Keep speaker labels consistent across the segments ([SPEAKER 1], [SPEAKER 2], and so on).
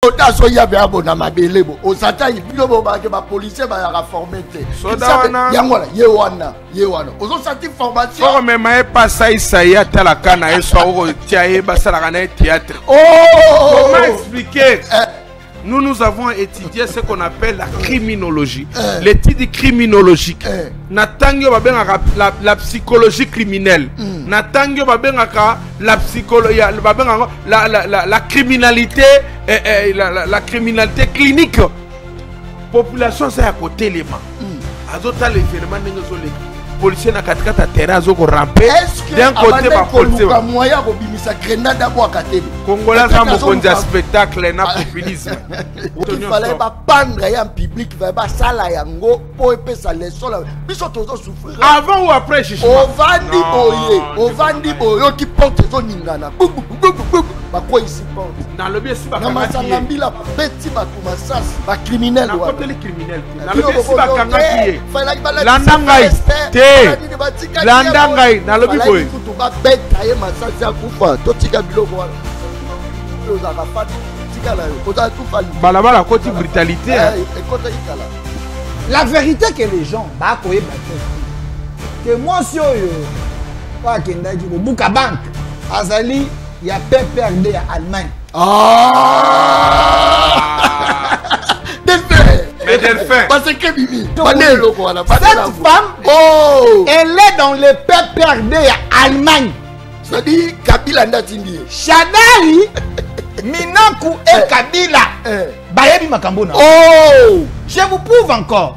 [SPEAKER 1] Ota soya be abona mabelebo. Osata ibilo bo ba ke ba policier ba ya former te. Yangola yewana. Ozo sati formation.
[SPEAKER 2] Oh mais ma pas ça Isaïa talakana et so tiaé ba sala kana théâtre.
[SPEAKER 1] Oh!
[SPEAKER 2] Comment expliquer? Nous avons étudié ce qu'on appelle la criminologie. L'étude criminologique. Natangyo babengaka la psychologie criminelle. Natangyo babengaka la psychologie, la criminalité, la criminalité clinique. Population c'est à côté les mains. Azota les événements n'engagent policier na katikata terrain zo ko ramper d'un côté ba policier
[SPEAKER 1] ba moya ko bimisa grenade abo akateli
[SPEAKER 2] Congolais za mokonzi spectacle na populisme
[SPEAKER 1] il fallait ba pendre ya public ba sala yango po epesa leçon la biso tozo souffrir
[SPEAKER 2] avant ou après chichi
[SPEAKER 1] ovandi boye qui porte zo ningana ba quoi ici porte
[SPEAKER 2] na lobi si ba
[SPEAKER 1] na masanga mbila beti ba tumasasi ba criminel
[SPEAKER 2] wa na criminel na lobi si ba kanga kié landangai Landangai na lobi boy
[SPEAKER 1] to ba beta ye masasi akufa to tika biloko wana to za ka fati tika la ko ta tout fali
[SPEAKER 2] balabala côté brutalité
[SPEAKER 3] la vérité que les gens ba ko yeba que moi si oyo pa kenda ki ko buka bank azali ya PPRD ya Allemagne
[SPEAKER 2] mais Delphin
[SPEAKER 1] parce que Bibi
[SPEAKER 3] cette femme elle est dans le PPRD à Allemagne.
[SPEAKER 1] C'est-à-dire Kabila ndatindi
[SPEAKER 3] Shadari Minaku et Kabila Bayebi Makambona. Je vous prouve encore.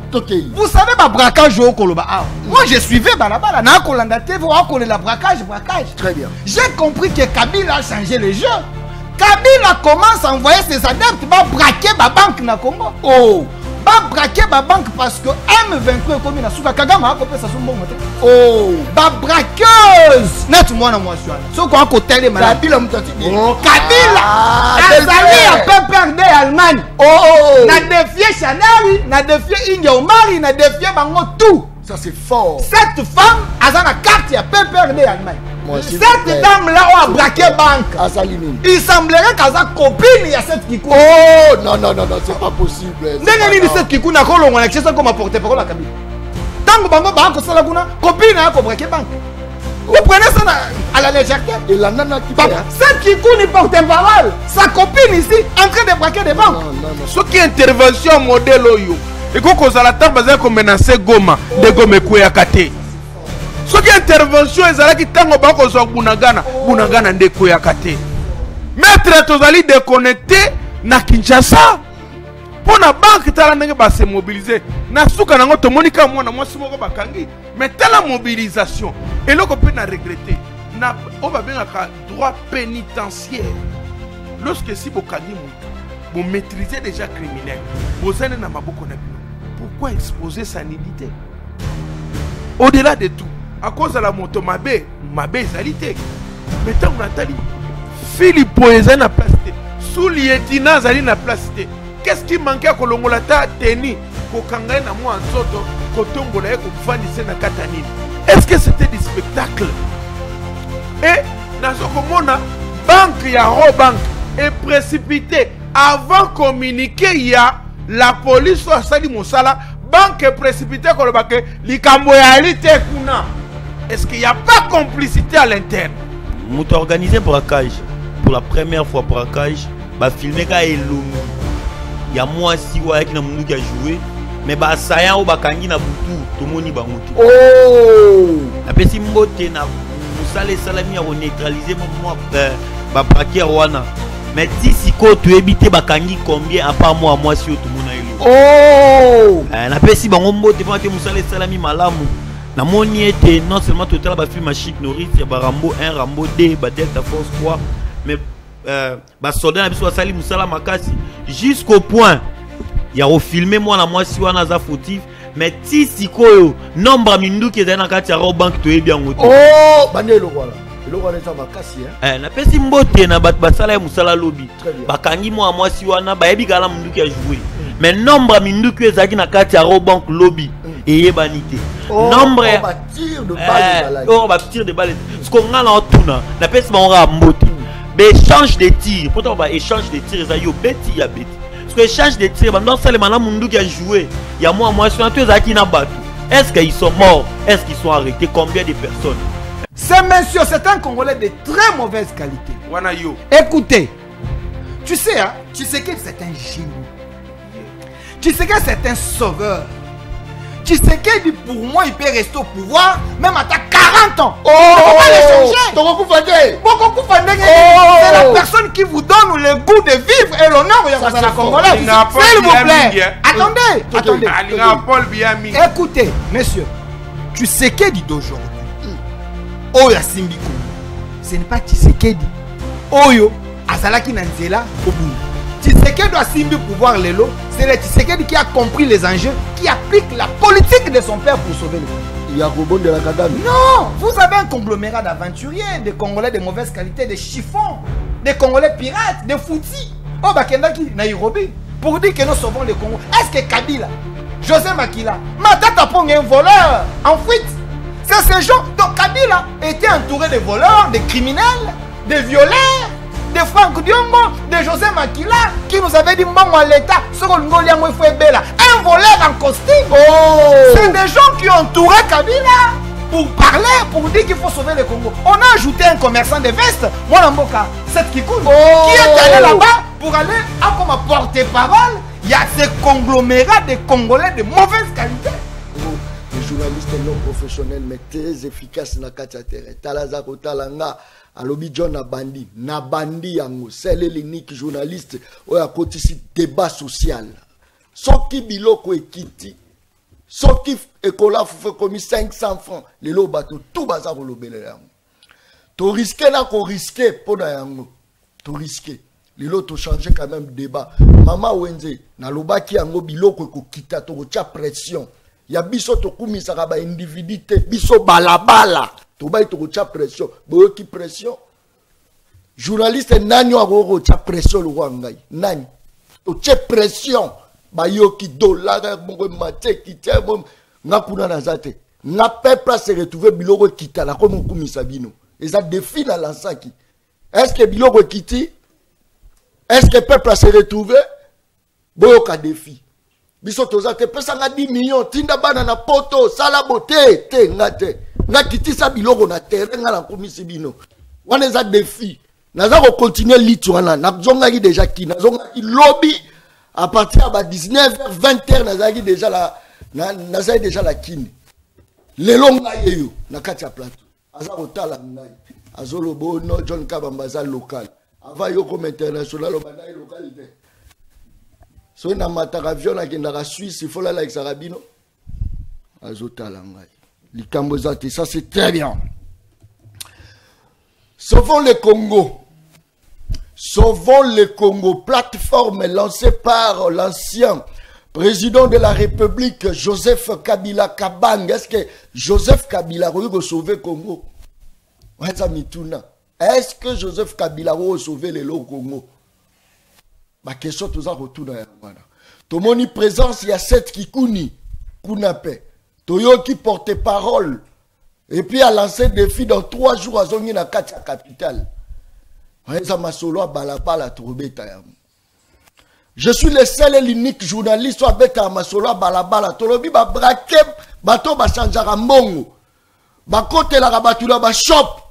[SPEAKER 3] Vous savez ma braquage au Koloba. Moi je suivais Balabala na Kolanda TV ou Kolé la braquage.
[SPEAKER 1] Très bien.
[SPEAKER 3] J'ai compris que Kabila a changé le jeu. Kabila commence à envoyer ses adeptes pour braquer ma banque na Congo. Ba braquer ma banque parce que M23 est comme une souka Kagama a coupé sa somme. Ba braqueuse net moi na moi suis so quoi côté les malades
[SPEAKER 1] Kabila mutati
[SPEAKER 3] Kabila azali a PPRD Allemagne na défier Chanel na défier India Omari na défier bango tout.
[SPEAKER 1] Ça c'est fort.
[SPEAKER 3] Cette femme a la carte à PPRD Allemagne. Cette dame là a braqué banque. Il semblerait qu'elle a copine à cette Kikou.
[SPEAKER 1] Non, c'est pas possible.
[SPEAKER 3] N'est-ce pas cette Kikou n'a pas l'on accès comme porte-parole à Kabila. Tant que Bango Banque ça la copine a braqué banque. Vous prenez ça à la légèreté.
[SPEAKER 1] Et la nana qui
[SPEAKER 3] cette Kikou n'est porte-parole. Sa copine ici en train de braquer des banques.
[SPEAKER 2] Ce qui est intervention modèle oyo. Et quand on a la table comme menacer Goma de Goma Kouyakate. Ce qui est intervention est là qui tango bako zo Bunagana de Kouyakate. Maître tozali déconnecté na Kinshasa. Pour la banque tala ndenge ba se mobiliser. Na suka nango to monika mwana mwasi moko bakangi. Mais telle mobilisation et loko pe na regretter. Na on va bien ka droit pénitentiaire. Lorsque si bokangi vous maîtrisez déjà criminel. Vous allez na maboko na bino. Pourquoi exposer sa nudité? Au-delà de tout, à cause de la moto Mabé égalité. Mais tant que Nathalie, Philippe Poézan n'a place. Sous-lieutenant Zali n'a place. Qu'est-ce qui manquait à Kolongolata Teni? Kokangay na moi en soto, Kotongola Kofandise na Katanine. Est-ce que c'était du spectacle? Et Nazokomona, banque ya Robank est précipité. Avant de communiquer, il y a la police soit sali mosala banque est précipitée comme le baquet likamboyalité kuna. Est-ce qu'il n'y a pas complicité à l'interne?
[SPEAKER 4] Nous avons organisé un braquage pour la première fois braquage bah filmer ka elongi il y a moi si ouais qui na mundu qui a joué mais bah sayan ou bakangi na butu tomoni bangote la pesi mbote na musale salami a neutraliser moi bah braquer wana. Mais si tu évites bakangi combien à part moi si tout le monde na pesi bango mbote pa te musale salami malamu na moni était non seulement total ba film chic Norris ya Rambo 1 Rambo 2 ba Delta Force 3 mais ba soldat na biso sali musala makasi jusqu'au point ya refilmer moi na moi si wana za fautif mais si sikoyo nombre mindu qui est dans kati ya Robank to ebi ngote
[SPEAKER 1] banelo voilà.
[SPEAKER 4] na pesi mbote na bat basala musala lobby bakangi moi si wana bayebi kala mundu ki a joué mais nombre mindu ki ezaki na kati ya Robank lobby eyebanite nombre
[SPEAKER 1] on va tirer de balle
[SPEAKER 4] ce qu'on a na otuna na pesi bango mbote échange de tirs. Pourtant, bah, échange de tirs, ça y est, bêti, y a bêti. Parce que échange de tirs, bah, dans ça, les malins qui a joué, il y a moi, sur un tour, qui n'a battu. Est-ce qu'ils sont morts? Est-ce qu'ils sont arrêtés? Combien de personnes?
[SPEAKER 3] Ce monsieur, c'est un Congolais de très mauvaise qualité.
[SPEAKER 2] Wanayo.
[SPEAKER 3] Écoutez, tu sais, hein, tu sais que c'est un génie. Tu sais que c'est un sauveur. Tu sais que pour moi, il peut rester au pouvoir même à ta 40 ans.
[SPEAKER 1] Oh,
[SPEAKER 3] on va l'échanger. C'est la personne qui vous donne le goût de vivre et l'honneur de la Congolaise. S'il vous plaît. Attendez. Écoutez, monsieur, tu sais que dit d'aujourd'hui. Oyo Simbi Kongo. Ce n'est pas Tshisekedi. Oyo Azalaki Nanzela Obunga. Tshisekedi doit Simbi pouvoir Lelo. C'est le Tshisekedi qui a compris les enjeux, qui applique la politique de son père pour sauver le Congo.
[SPEAKER 1] Il y a Robon de la Kadame.
[SPEAKER 3] Non, vous avez un conglomérat d'aventuriers, des Congolais de mauvaise qualité, des chiffons, des Congolais pirates, des foutis. Oh, Bakendaki, Nairobi, pour dire que nous sauvons le Congo. Est-ce que Kabila, José Makila, Matata Pong est un voleur en fuite? C'est ces gens. Donc Kabila était entouré de voleurs, de criminels, de violeurs, de Franck Diongo, de José Makila, qui nous avait dit bon à l'État, ce qu'on a un voleur en costume. Oh. C'est des gens qui ont entouré Kabila pour parler, pour dire qu'il faut sauver le Congo. On a ajouté un commerçant de vestes, Mwanamboka, cette qui coule, qui est allé là-bas pour aller comme porte-parole. Il y a ces conglomérats de Congolais de mauvaise qualité.
[SPEAKER 1] Les journalistes non professionnels mais très efficaces na katia terrain. Talazako talanga alobi John na bandi yango c'est l'unique journaliste oya kotisi débat social. Soki biloko ekiti soki ekola fufe komi 500 francs lelo bato tout baza ko lobele yango. To risquer na ko risquer pona yango. To risquer. Lelo to changer quand même débat. Mama Wenze na lobaki yango biloko ekokita to tia pression. Ya biso to kumisaka ba individuité biso balabala to ba to tia pression boyo ki pression journaliste nani wa tia pression lo ngai nani to tia pression ba yo ki dollar bongo mate ki tia ngakuna na zate na peuple se retrouver biloko kitala comme kumisa bino et ça défi na lansaki est-ce que biloko kiti est-ce que peuple se retrouver boyo ka défi biso tozate pesa nga 10 millions tinda bana na poto sala bote te ngate ngakiti sa biloko na terrain nga na komisi bino wana za défi naza ko continuer litu wana na zonga ki déjà ki na zonga ki lobby à partir de 19h 20h naza ki déjà la naza déjà la kini lelo nga yeyo na kati ya plateau aza ko tala ngai azolo bono John Kabamba za local ava yo comme international obana localité. So na mataka avion na kendaka Suisse, il faut la avec Sarabino. Azotala ngai. Likambo zate, ça c'est très bien. Sauvons le Congo. Sauvons le Congo. Plateforme lancée par l'ancien président de la République, Joseph Kabila Kabang. Est-ce que Joseph Kabila a sauvé le Congo? Est-ce que Joseph Kabila a sauvé le Congo? Ma question tout ça retourne à Yamana. Tomoni présence, il y a 7 qui kuni, kunape. Toyo qui porte parole. Et puis a lancé des défi dans 3 jours à Zongi na Katia capitale. Je suis le seul et l'unique journaliste avec Amasolo Balabala. Tolobi ba braqué, bato ba chanjara mbongo. Ba kote la rabatula ba shop.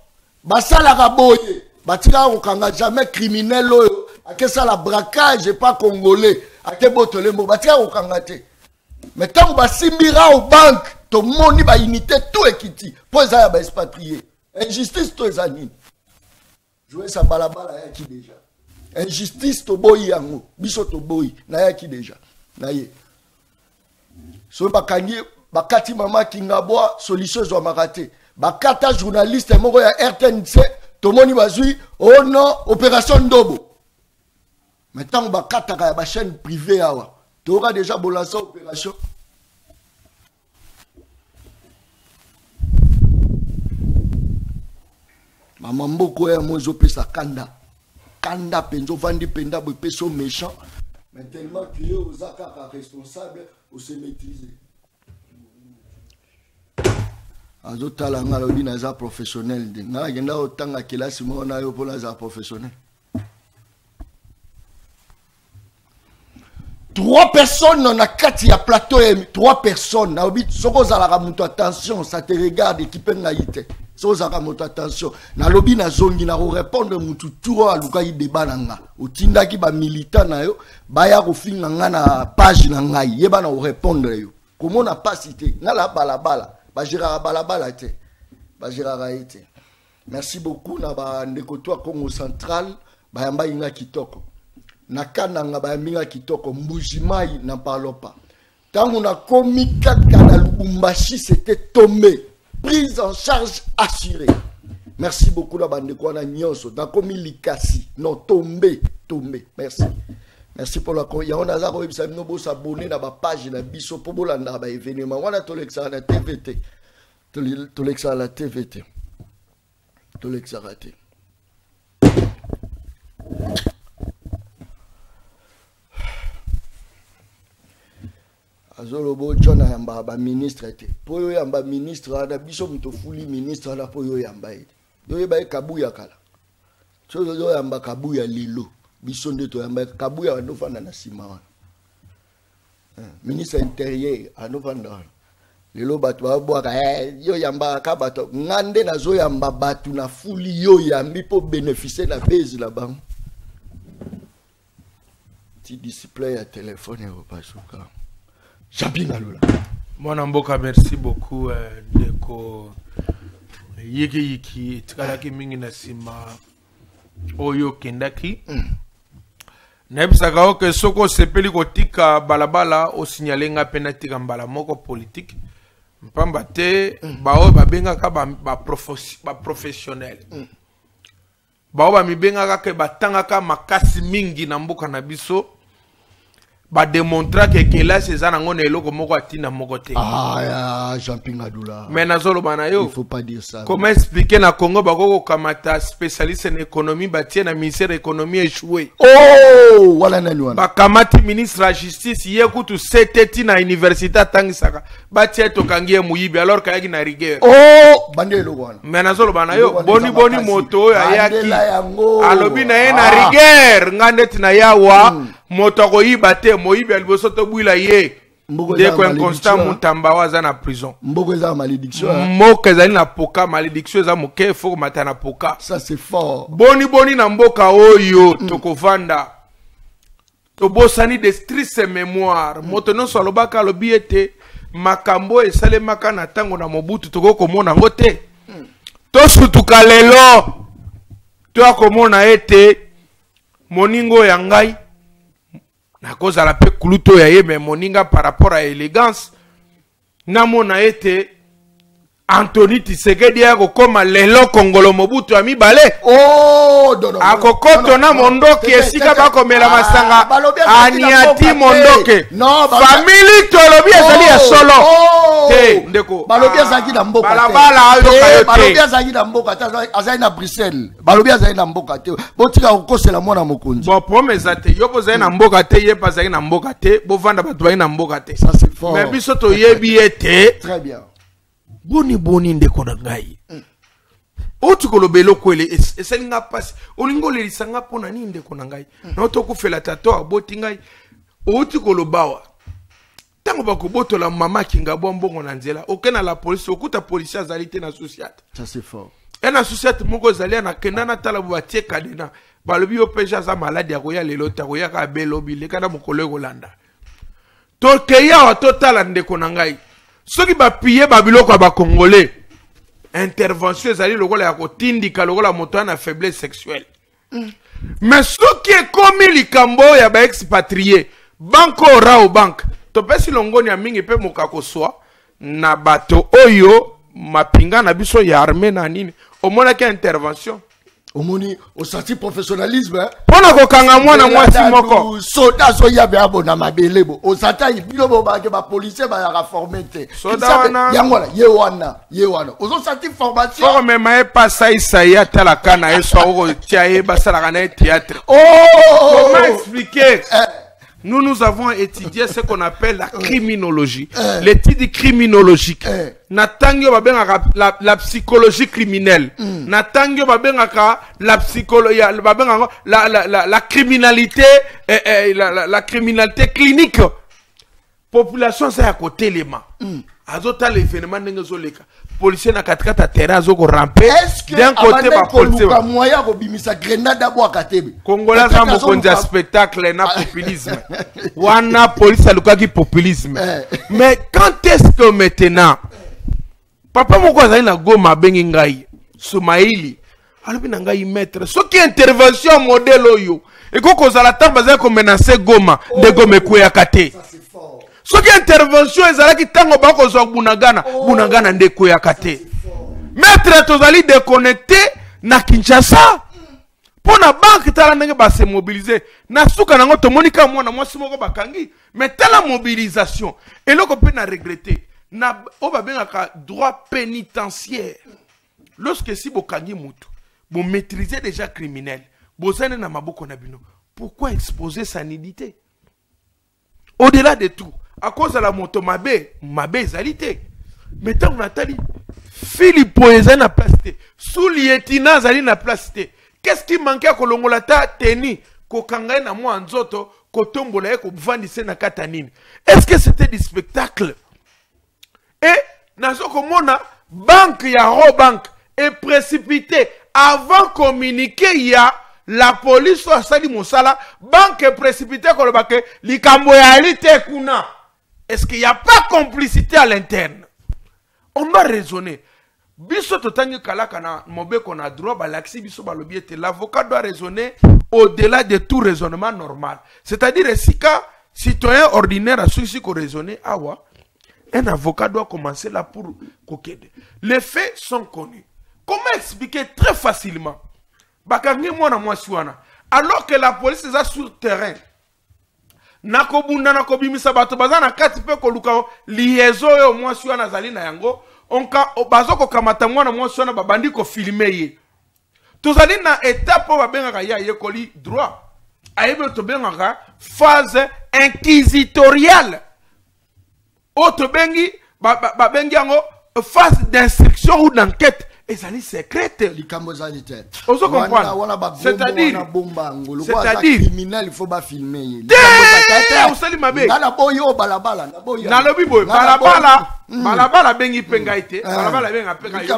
[SPEAKER 1] Ba sala raboye. Ba tira okanga jamais criminel oyo. Ake ça la braquage pas congolais ake botole mo batia okangate mais tant ba simbira au banque to moni ba unité tout ekiti po za ya ba expatrié injustice to ezani jouer ça balabala ya ki déjà injustice to boyi yango biso to boyi na ya ki déjà na ye so bakangi bakati mama kingabwa solution zo makate bakata journaliste moko ya RTNC to moni bazui oh non opération Ndobo. Maintenant, on va faire la chaîne privée. Tu auras déjà balancé l'opération. Maman Mboko est moi sa kanda. Kanda penzo vandi penda bo peso méchant. Mais tellement que yo zakaka responsable ou se maîtriser. Azotala ngalo dina za professionnel de. Na genda otanga kelasi mo na yo pour la za professionnel. 3 personnes on a 4 ya plateau 3 personnes na obi soko za la moto attention ça te regarde équipe ngaite soko za la moto attention na lobi na zongi na répondre mutu tour aluka yi débat nanga otindaki ba militant na yo baya ko finga nga na page na ngai yeba na répondre yo comment na pas cité na la balabala ba gérard balabala te ba gérard ite merci beaucoup na ba ndeko to Congo central ba yamba inga kitoko na kananga ba minga kitoko mbujimai na palopa tangu na komi kaka na Lubumbashi c'était tombé prise en charge assurée merci beaucoup na bande ko na nyonso na komi likasi non tombé merci pour la ya on a za ko bisa no bo s'abonner na ba page na biso po bolanda ba événement wana to lexa na TVT to lexa la TVT to lexa raté azolobo John yamba ba ministre te po yo yamba ministre ana biso mutofuli ministre ana po yo yamba ite yo ba kabuya kala so yo yamba kabuya lilo biso ndeto yamba kabuya wanofanda na sima wana ministre intérieur anofanda lelo batu babwaka yo yamba ka bato ngande nazo yamba batu na fuli yo yambi po bénéficier na base la banque ti display ya téléphone yo pasuka Champing Alula.
[SPEAKER 2] Mon amboka, merci beaucoup Ndeko Yiki Tikalaki mingi na sima Oyo Kendaki. Nebisaka oke soko sepeli kotika balabala o signalenga penatika mbala moko politique. Mpamba te bao babenga ka ba professionnel. Bao ba mibenga ka ke batanga ka makasi mingi na mboka na biso. Ba démontrer que là c'est ça ngone eloko moko atina moko te.
[SPEAKER 1] Ah ya Champing Alula.
[SPEAKER 2] Mais nazolo bana yo.
[SPEAKER 1] Il faut pas dire ça.
[SPEAKER 2] Comment expliquer na Congo bako kamata spécialiste en économie batie na ministère de l'économie échoué.
[SPEAKER 1] Oh, wala nani wana.
[SPEAKER 2] Ba kamati ministre de la justice yekutu seteti na université tangisaka. Batie to kangie muyibi alors kayaki na rigueur.
[SPEAKER 1] Oh, bandelo wana.
[SPEAKER 2] Mais nazolo bana yo boni moto ya yaki. Alobi na ye na rigueur ngandeti na yawa. Moto yiba te moyibi aliboso to bwila ye ndeko inconstant mutamba waza na prison
[SPEAKER 1] mboko za malédiction
[SPEAKER 2] moko ezali na poka malédiction za moke faut mata na poka
[SPEAKER 1] ça c'est fort
[SPEAKER 2] boni na mboka oyo tokovanda tobosani de triste mémoire moto no so lobaka lobi ete makambo esalemaka na tango na mobutu tokokomona ngo te tosutuka lelo toakomona ete moningo ya ngai na cause la pe kuluto ya ye mais moninga par rapport à élégance na mona ete Anthony Tshisekedi ya kokoma lelo Kongolo Mobutu ami bale
[SPEAKER 1] oh dono
[SPEAKER 2] akokoto na mondoki esika bakomela masanga aniati mondoke family tolobi ezali ya solo te ndeko
[SPEAKER 1] balobi azaki na mboka
[SPEAKER 2] balabala ayo
[SPEAKER 1] balobi azaki na mboka te azali na Bruxelles balobi azali na mboka te botika kokosela mwana mokonzi
[SPEAKER 2] bon promesa te yo bozali na mboka te ye pasaki na mboka te bovanda bato bali na mboka te
[SPEAKER 1] ça c'est fort
[SPEAKER 2] mais biso toyebi ete
[SPEAKER 1] très bien
[SPEAKER 2] boni ndeko na ngai otukolobelo kwele eselinga pasi olingolelisa nga pona ni ndeko na ngai na otokufela tato aboti ngai otukolobawa tango bakobotola mama kinga bombongo na nzela okena la police okuta police azali te na société
[SPEAKER 1] ça c'est fort
[SPEAKER 2] na société moko zali na kenda na tala batie kadena balobi opeja za maladi ya koya lelo ta koya ka belobi le kana mokolo kolanda to keya wa totala ndeko na ngai soki ba piye babiloko ba congolais intervention ezali lokola ya kotindika lokola moto na faiblesse sexuelle mais soki ekomi likambo ya ba expatrié banko rao bank to pesi longoni ya mingi pe mokako swa na bato oyo mapinga na biso ya armée na nini omona ke intervention
[SPEAKER 1] omoni osati professionnalisme
[SPEAKER 2] pona kokanga mwana mwasi moko
[SPEAKER 1] soda so yabe abona mabelebo osata bilobo ba ke ba policier ba ya reformer te
[SPEAKER 2] soda wana
[SPEAKER 1] yangwana ye wana ozo sati formation
[SPEAKER 2] fo me mai pasa Isaïa tala kana eso oko tia e basala kana théâtre
[SPEAKER 1] oh
[SPEAKER 2] comment expliquer nous avons étudié ce qu'on appelle la criminologie. L'étude criminologique. Natangyo babengaka la psychologie criminelle. Natangyo babengaka la psychologie, la criminalité, la criminalité clinique. Population c'est à côté les mains. Azota l'événement n'engezoleka. Policier na katikata terrain azoko ramper. D'un côté ba policier.
[SPEAKER 1] Moya ko bimisa grenade abo akatebe.
[SPEAKER 2] Congolais za mokonzi spectacle na populisme. Wana police alukaki populisme. Mais quand est-ce que maintenant papa moko azali na Goma bengi ngai Soumaïli alobi na ngai maître soki intervention modèle oyo ekoko za la tamba za ko menacer Goma de Goma kuyaka te. Soki intervention ezalaki tango bako zo bunagana ndeko ya kate. Maître tozali déconnecté na Kinshasa. Pona banque tala ndenge ba se mobiliser. Na suka nango tomonika mwana mwasi moko bakangi. Mais tala mobilisation. Et loko pe na regretter. Na oba bengaka droit pénitentiaire. Lorsque si bokangi mutu, bo maîtriser déjà criminel. Bozane na maboko na bino. Pourquoi exposer sa nudité? Au-delà de tout, à cause de la moto mabé ezalité. Mais tant on a dit, Philippe Poézan na plasté, sous-lieutenant zali na plasté. Qu'est-ce qui manquait à Kolongolata teni, kokanga na moi nzoto, kotombola ko bvandise na katanine. Est-ce que c'était du spectacle? Et nazo komona banque ya Robank est précipité avant communiquer ya la police a sali mosala banque est précipitée ko lobake likambo ya alite kuna. Est-ce qu'il n'y a pas complicité à l'interne? On doit raisonner. Biso totangi kalaka na mobeko na droit balaxi biso balobiete. L'avocat doit raisonner au-delà de tout raisonnement normal. C'est-à-dire si ka citoyen ordinaire a souci ko raisonner awa, un avocat doit commencer là pour kokede. Les faits sont connus. Comment expliquer très facilement? Bakangi mwana mwasi wana. Alors que la police est sur terrain. Nakobunda nakobimisa bato bazana kati pe koluka liaison yo mwasi wana zali na yango. Onka bazoko kamata mwana mwasi wana babandi ko filmer ye. Tozali na étape babengaka ya yekoli droit. Ayebe to bengaka phase inquisitoriale. Autre bengi babengi yango phase d'instruction ou d'enquête. Ezali secrète.
[SPEAKER 1] Oso
[SPEAKER 2] comprendre. C'est-à-dire
[SPEAKER 1] criminel il faut pas filmer.
[SPEAKER 2] Osali mabe. Na lobi boy balabala bengi penga ite. Balabala benga penga yo.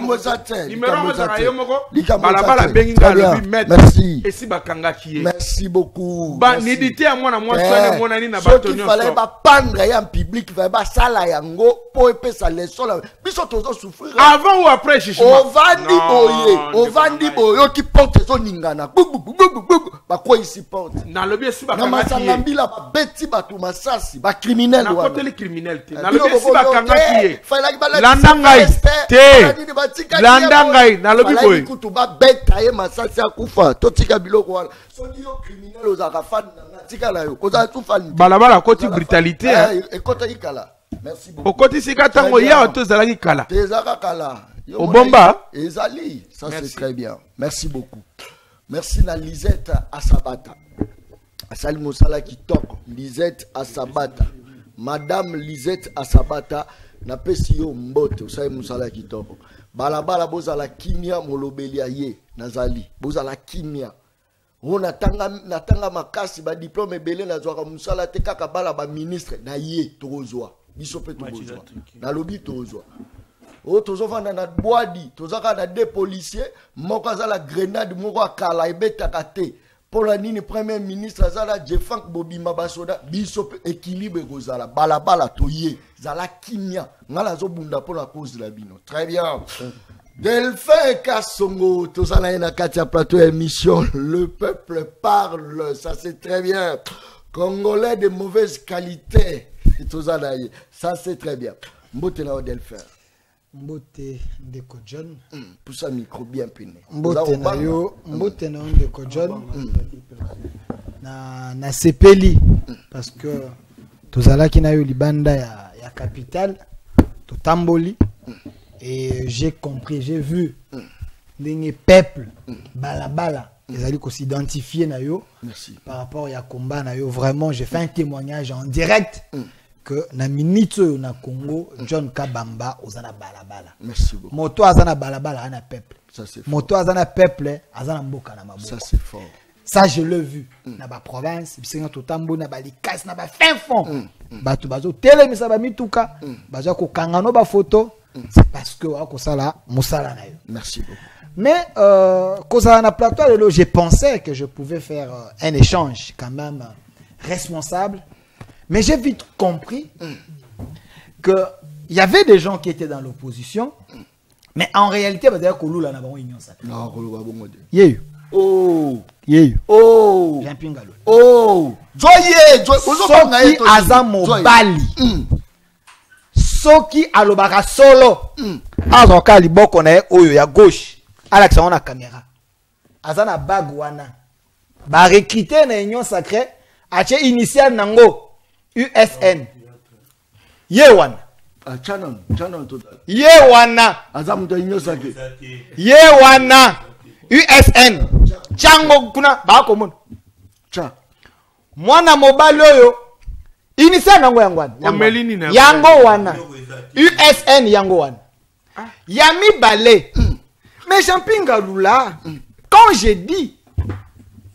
[SPEAKER 2] Numéro za yo moko. Balabala bengi nga lobi mettre. Et si bakanga kié.
[SPEAKER 1] Merci beaucoup.
[SPEAKER 2] Ba nidité à moi na moi soane mona ni na bato nyonso.
[SPEAKER 1] Il fallait pas pendre ya en public, va ba sala yango po epesa leçon la. Biso tozo souffrir.
[SPEAKER 2] Avant ou après chichima.
[SPEAKER 1] Ovandi boye qui porte son ningana ba quoi ici porte
[SPEAKER 2] na lobi si ba
[SPEAKER 1] kanga ki ba beti ba to masasi ba criminel
[SPEAKER 2] na côté les criminels te na lobi si ba kanga ki landangai na lobi boye
[SPEAKER 1] kutu ba beta ye masasi akufa to tika biloko wala so dio criminel ozaka fan na tika la yo koza tu fan
[SPEAKER 2] balabala côté brutalité
[SPEAKER 1] et côté ikala. Merci beaucoup.
[SPEAKER 2] Au côté Sikatango, il y a autre Zalagi Kala.
[SPEAKER 1] Au
[SPEAKER 2] Bomba.
[SPEAKER 1] Ezali. Ça c'est très bien. Merci beaucoup. Merci na Lisette Asabata. Asali Moussala qui toque. Lisette Asabata. Madame Lisette Asabata. Na pesio mbote. Usai Moussala qui toque. Balabala boza la kimia molobelia ye. Nazali. Boza la kimia. On natanga makasi ba diplôme belé na zwaka Moussala te kaka bala ba ministre na ye tozwa. Bisope tozwa. Na lobi tozwa. O tozo vanda na boadi, tozaka na deux policiers, moko azala grenade moko akala ebetaka te. Pour la nini premier ministre azala Jeffank Bobima basoda, bisope équilibre kozala balabala toye, zala kimia. Ngala zo bunda pour la cause de la bino. Très bien. Delphin Kassongo, tozala na katia plateau émission, le peuple parle, ça c'est très bien. Congolais de mauvaise qualité. Ça c'est très bien. Mbote na Delphin.
[SPEAKER 3] Mbote Ndeko John.
[SPEAKER 1] Pour ça micro bien péné.
[SPEAKER 3] Mbote na yo, mbote na Ndeko John. Na sepeli parce que tozalaki na yo libanda ya capitale, to tamboli et j'ai compris, j'ai vu ndenge peuple balabala ils allaient s'identifier na yo.
[SPEAKER 1] Merci.
[SPEAKER 3] Par rapport à combat na yo, vraiment j'ai fait un témoignage en direct que na minute na Congo John Kabamba ozana balabala.
[SPEAKER 1] Merci beaucoup.
[SPEAKER 3] Moto azana balabala ana peuple.
[SPEAKER 1] Ça c'est fort.
[SPEAKER 3] Moto azana peuple azana mboka na maboko.
[SPEAKER 1] Ça c'est fort.
[SPEAKER 3] Ça je l'ai vu na ba province, bisenga totambo na ba likas na ba fin fond. Bato bazo telemisa ba mituka, bazo ko kangano ba photo, c'est parce que ko sala musala na yo.
[SPEAKER 1] Merci beaucoup.
[SPEAKER 3] Mais quand on a plateau de l'eau, j'ai pensé que je pouvais faire un échange quand même responsable. Mais j'ai vite compris qu'il y avait des gens qui étaient dans l'opposition. Mais en réalité, il y a
[SPEAKER 1] Oh,
[SPEAKER 3] eu.
[SPEAKER 1] oh,
[SPEAKER 3] Jean-Pingalo.
[SPEAKER 1] oh, joyeux,
[SPEAKER 3] Soki aza mobali. Soki alobaka solo. Azoka liboko na oyo ya gauche. Alexa on a caméra. Azana bag wana. Ba recruter na union sacrée. Ache initial nango. USN. Ye wana.
[SPEAKER 1] Channel total.
[SPEAKER 3] Ye wana.
[SPEAKER 1] Azam de union sacrée.
[SPEAKER 3] Ye wana. USN. Chango kuna ba komon.
[SPEAKER 1] Cha.
[SPEAKER 3] Mwana mobali oyo. Initial nango yangwana. Yango wana. USN yango wana. Yami balé. Mais Jean-Pingaloula, quand j'ai dit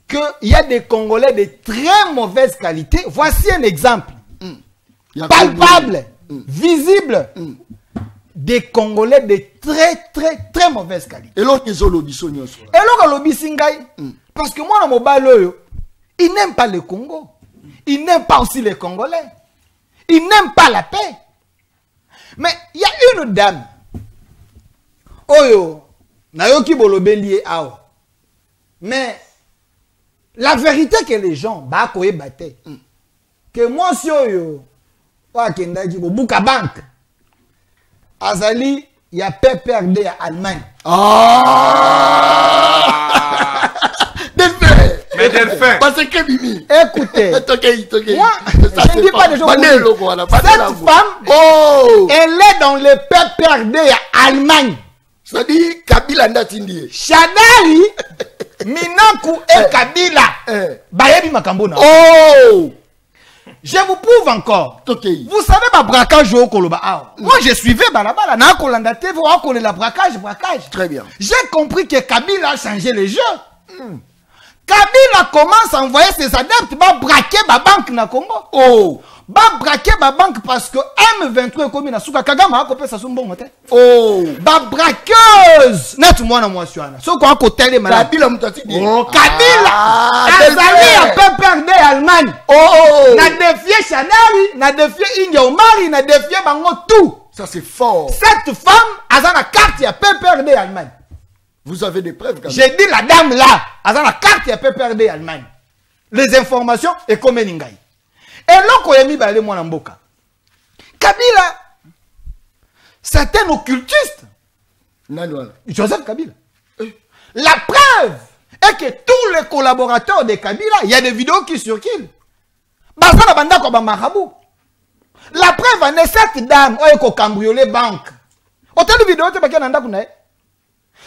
[SPEAKER 3] qu'il y a des Congolais de très mauvaise qualité, voici un exemple palpable, visible, des Congolais de très mauvaise qualité.
[SPEAKER 1] Et l'autre ils ont l'audition.
[SPEAKER 3] Et l'autre lobby singai, parce que moi, mon baloyo, il n'aime pas le Congo, il n'aime pas aussi les Congolais, il n'aime pas la paix. Mais il y a une dame, Oyo. Nayoki bolobeli awa. Mais la vérité que les gens ba koye baté que moi si oyo wa kendaki bo buka bank azali ya PPRD ya Allemagne.
[SPEAKER 1] Delphin. Parce que Bibi.
[SPEAKER 3] Écoutez. Moi, je ne dis pas de gens. Cette femme, elle est dans le PPRD ya Allemagne.
[SPEAKER 1] Ça dit Kabila Ndatindi.
[SPEAKER 3] Shadari, Minaku et Kabila. Bayebi Makambona.
[SPEAKER 1] Oh!
[SPEAKER 3] Je vous prouve encore. Vous savez ma braquage au Koloba. Moi je suivais Balabala. Na Kolanda TV, on connaît la braquage.
[SPEAKER 1] Très bien.
[SPEAKER 3] J'ai compris que Kabila a changé les jeux. Kabila commence à envoyer ses adeptes pour braquer ma banque na Congo.
[SPEAKER 1] Oh!
[SPEAKER 3] Ba braquer ma banque parce que M23 est comme na suka Kagama a copé sa sombo moté.
[SPEAKER 1] Oh!
[SPEAKER 3] Ba braqueuse. Net moi na moi suana. So ko akotele malade.
[SPEAKER 1] Kabila mutati.
[SPEAKER 3] Oh, Kabila. Azali a PPRD Allemagne.
[SPEAKER 1] Oh!
[SPEAKER 3] Na défier Chanari, na défier India Omari, na défier bango tout.
[SPEAKER 1] Ça c'est fort.
[SPEAKER 3] Cette femme a la carte à PPRD Allemagne.
[SPEAKER 1] Vous avez des preuves quand même.
[SPEAKER 3] J'ai dit la dame là, a la carte à PPRD Allemagne. Les informations et comme Ningai. Et là, quand il y a mis moi Mboka, Kabila, c'est un occultiste. Joseph Kabila. La preuve est que tous les collaborateurs de Kabila, il y a des vidéos qui circulent. La preuve est cette dame qui a cambriolé banque. Autant de vidéos qui ont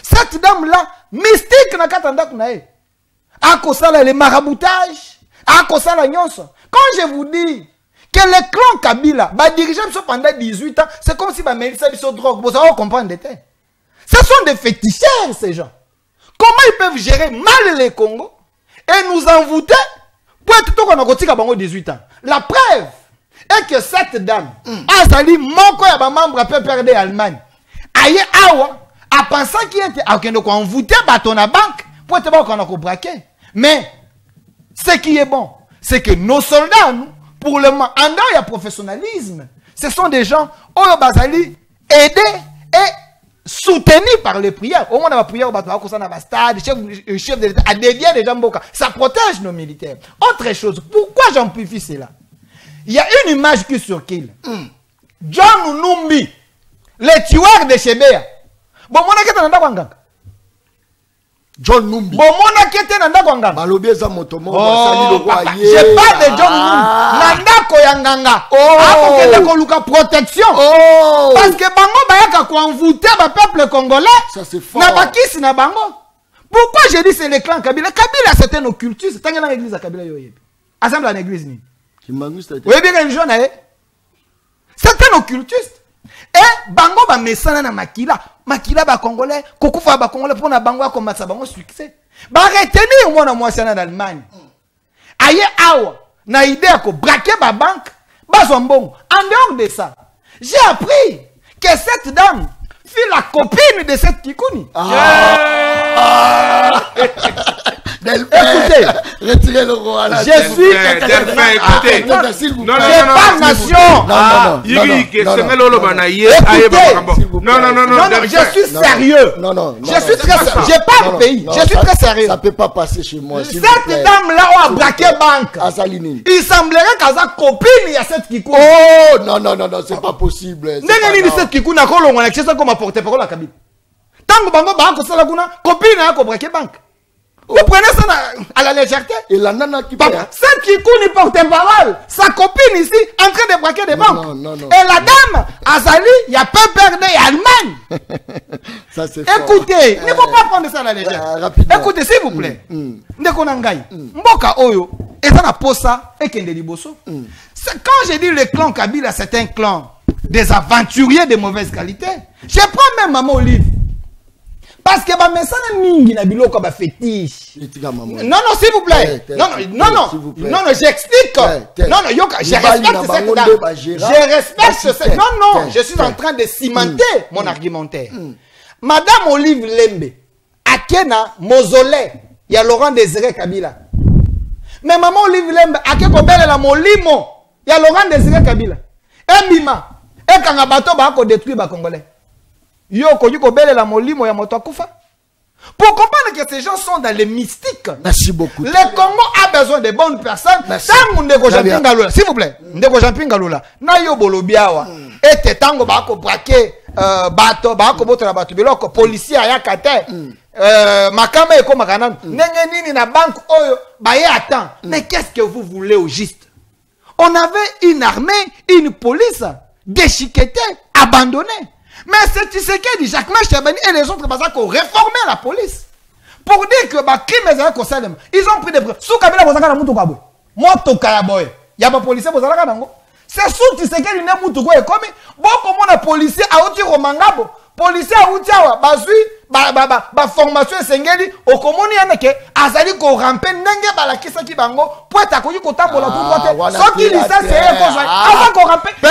[SPEAKER 3] cette dame là, mystique n'a qu'à à cause de les maraboutages, à cause de la nyonso. Quand je vous dis que le clan Kabila va diriger pendant 18 ans, c'est comme si ils sont sur drogue. Vous allez comprendre. Ce sont des féticheurs, ces gens. Comment ils peuvent gérer mal les Congo et nous envoûter pour être tout qu'on a 18 ans? La preuve est que cette dame a sali moko ya ba membre PPRD Allemagne. Aye awa a pensé qu'il était à envoûter bateau na banque pour être bon qu'on a braqué. Mais ce qui est bon, c'est que nos soldats, nous, pour le moment, en dehors il y a professionnalisme. Ce sont des gens Oyo Bazali aidés et soutenus par les prières. Au moins, la prière, chef de l'État a dédié des gens. Ça protège nos militaires. Autre chose, pourquoi j'amplifie cela? Il y a une image qui circule. John Numbi, le tueur de Chebea. Bon, mon akete nanda kwanganga.
[SPEAKER 1] John Numbi.
[SPEAKER 3] Bon, mon akete nanda kwanganga.
[SPEAKER 1] Balobieza motomo.
[SPEAKER 3] Je parle de John Numbi. Nanda koyanganga. Ako kende koluka protection. Parce que bango bayaka ko envoûter ba peuple congolais.
[SPEAKER 1] Ça c'est fort.
[SPEAKER 3] Na bakisi na bango. Pourquoi j'ai dit c'est le clan Kabila? Kabila c'est un occultiste. Tant que dans l'église à Kabila yoyeb. Assemble à l'église ni. Oui bien religion na e. C'est un occultiste. Et bango ba mesana na makila. Makila ba congolais, kokufa ba congolais pour na bango comme ça bango succès. Ba retenir moi na mwasi na d'Allemagne. Aye awa na idée ko braquer ba banque, ba zombongo. En dehors de ça, j'ai appris que cette dame fut la copine de cette Kikuni. Écoutez,
[SPEAKER 1] retirez le roi là.
[SPEAKER 3] Je suis
[SPEAKER 2] écoutez.
[SPEAKER 3] Non, pas nation. Non, je suis sérieux.
[SPEAKER 1] Non.
[SPEAKER 3] Je suis très sérieux. J'ai pas de pays. Je suis très sérieux.
[SPEAKER 1] Ça peut pas passer chez moi.
[SPEAKER 3] Cette dame là a braqué banque. Il semblerait qu'elle a copine à cette Kikuni.
[SPEAKER 1] Oh non, c'est pas possible.
[SPEAKER 3] N'est-ce pas cette Kikuni a colonné avec ça comme apporté par la cabine. Tant que bango banque ça la copine a braqué banque. Vous prenez ça à la légèreté.
[SPEAKER 1] Et la nana qui paye.
[SPEAKER 3] Cette Kikuni porte parole. Sa copine ici, en train de braquer des banques.
[SPEAKER 1] Non.
[SPEAKER 3] Et la dame, Azali, il n'y a pas peur d'Allemagne.
[SPEAKER 1] Ça c'est
[SPEAKER 3] écoutez, il ne faut pas prendre ça à la légère. Écoutez, s'il vous plaît. Ndekonangai. Mboka Oyo, et ça n'a pas ça, et Kende Liboso. Quand j'ai dit le clan Kabila, c'est un clan des aventuriers de mauvaise qualité. Je prends même Maman Olive. Parce que ma message mingi na biloko ba fétiche. Non, s'il vous plaît. Non, j'explique. Non, je respecte cette dame. Je respecte cette. Non, je suis en train de cimenter mon argumentaire. Madame Olive Lembe, Akena Mausolée, il y a Laurent Désiré Kabila. Mais maman Olive Lembe, Akeko Belle la Molimo, il y a Laurent Désiré Kabila. Et Bima, et quand un bateau va détruire les Congolais. Yo ko belle la molimo ya moto akufa. Pour comprendre que ces gens sont dans les mystiques.
[SPEAKER 1] Merci beaucoup.
[SPEAKER 3] Le Congo a besoin de bonnes personnes. Tango ndeko Jean-Pierre Ngalola, s'il vous plaît. Ndeko Jean-Pierre Ngalola. Na yo bolobiawa. Et tango ba ko braquer bato ba ko boto na bato biloko policier ayakate. Makama eko makana. Ndenge nini na banque oyo ba ye attend. Mais qu'est-ce que vous voulez au juste? On avait une armée, une police déchiquetée, abandonnée. Mais c'est Tshisekedi, Jacques Chabani et les autres qui ont réformé la police. Pour dire que ils ont pris des preuves. Sous Kabila, vous avez dit que moto kayaboy. Il y a pas policier, vous avez dit. C'est sous Tshisekedi, ne mutuko et comme beaucoup de policiers a outi romangabo. Policiers a outi awa bazui formation sengeli au komoni yanake azali ko rampe ndenge balakisa ki bango pour ta koyi ko tambola tout droit. Ce qui dit ça c'est avant qu'on rampe. C'est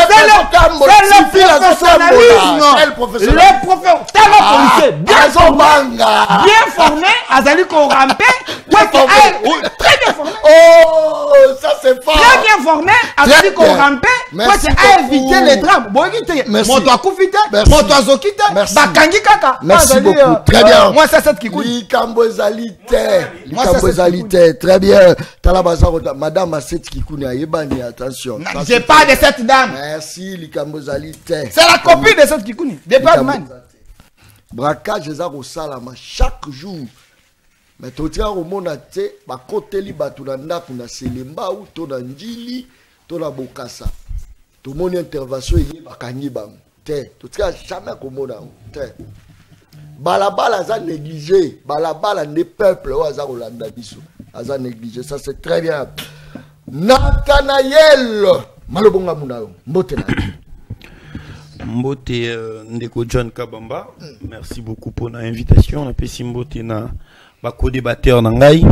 [SPEAKER 3] le professionnalisme. Les professeurs bien formés azali ko rampe très bien formé.
[SPEAKER 1] Oh, ça c'est fort.
[SPEAKER 3] Très bien formé azali ko rampe pour éviter les drames. Moto akufite, moto azokite, bakangi kaka.
[SPEAKER 1] Merci beaucoup. Très bien.
[SPEAKER 3] Moi, c'est cette qui coûte.
[SPEAKER 1] Très bien. Madame Asset Kikouni, attention.
[SPEAKER 3] J'ai pas de cette dame.
[SPEAKER 1] Merci, Likambozalité.
[SPEAKER 3] C'est la copine de cette Kikouni. Département.
[SPEAKER 1] Braquage, au salama chaque jour. Mais tu tiens au monde, ma côté libatulanda, kuna selemba ou tona njili, tona bokasa. Tout mon intervention est bakangi bam. Tu tiens jamais comme on a. Balabala a négligé. Balabala des peuples a négligé. négligé. Ça c'est très bien. Nathanaël. Malobonga Munao. Mbote
[SPEAKER 4] Ndeko John Kabamba. Merci beaucoup pour l'invitation. On a pu Mbote na bako débatteur na ngai.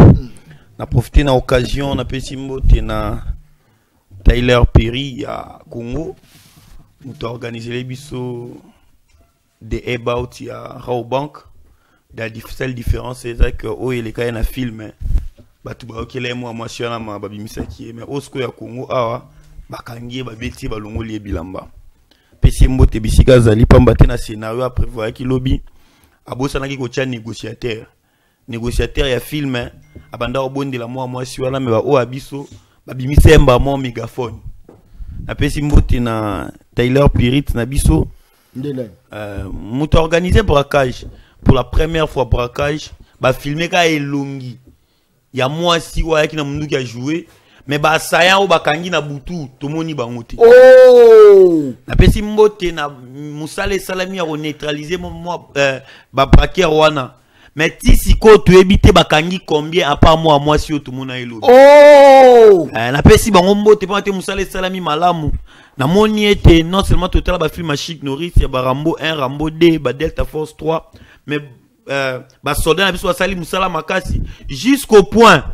[SPEAKER 4] Na profité na occasion on a pu Mbote na Tyler Perry à Congo. Nous avons organisé les bisous des about à Raobank. La seule différence c'est que oh il est quand même un film. Batu ba okele moi na ma babi misaki mais osko ya Congo awa bakangie babeti balongo li bilamba. Pesi mbote bisika zali pamba te na scénario à prévoir ki lobby. Abosa na ki ko tia négociateur. Négociateur ya film abanda obonde la moi si wala me ba o abiso babi misemba mo mégaphone. Na pesi mbote na Tyler Pirit na biso. Nous avons organisé braquage. Pour la première fois braquage, bah filmer ka elongi. Il y a moi si ouais qui na mundu qui a joué, mais bah sayan ou bakangi na butu tomoni bangote.
[SPEAKER 1] Oh!
[SPEAKER 4] Na pesi mbote na musale salami a neutraliser moi bah braquer wana. mais ti siko tu ebité bakangi combien à part moi si tout monde a élo.
[SPEAKER 3] Oh!
[SPEAKER 4] Na pesi bango mbote pa te musala salami malamu. Na moni était non seulement total ba film Chic Norris, ya ba Rambo 1, Rambo 2, ba Delta Force 3, mais ba soldat na biso sali musala makasi jusqu'au point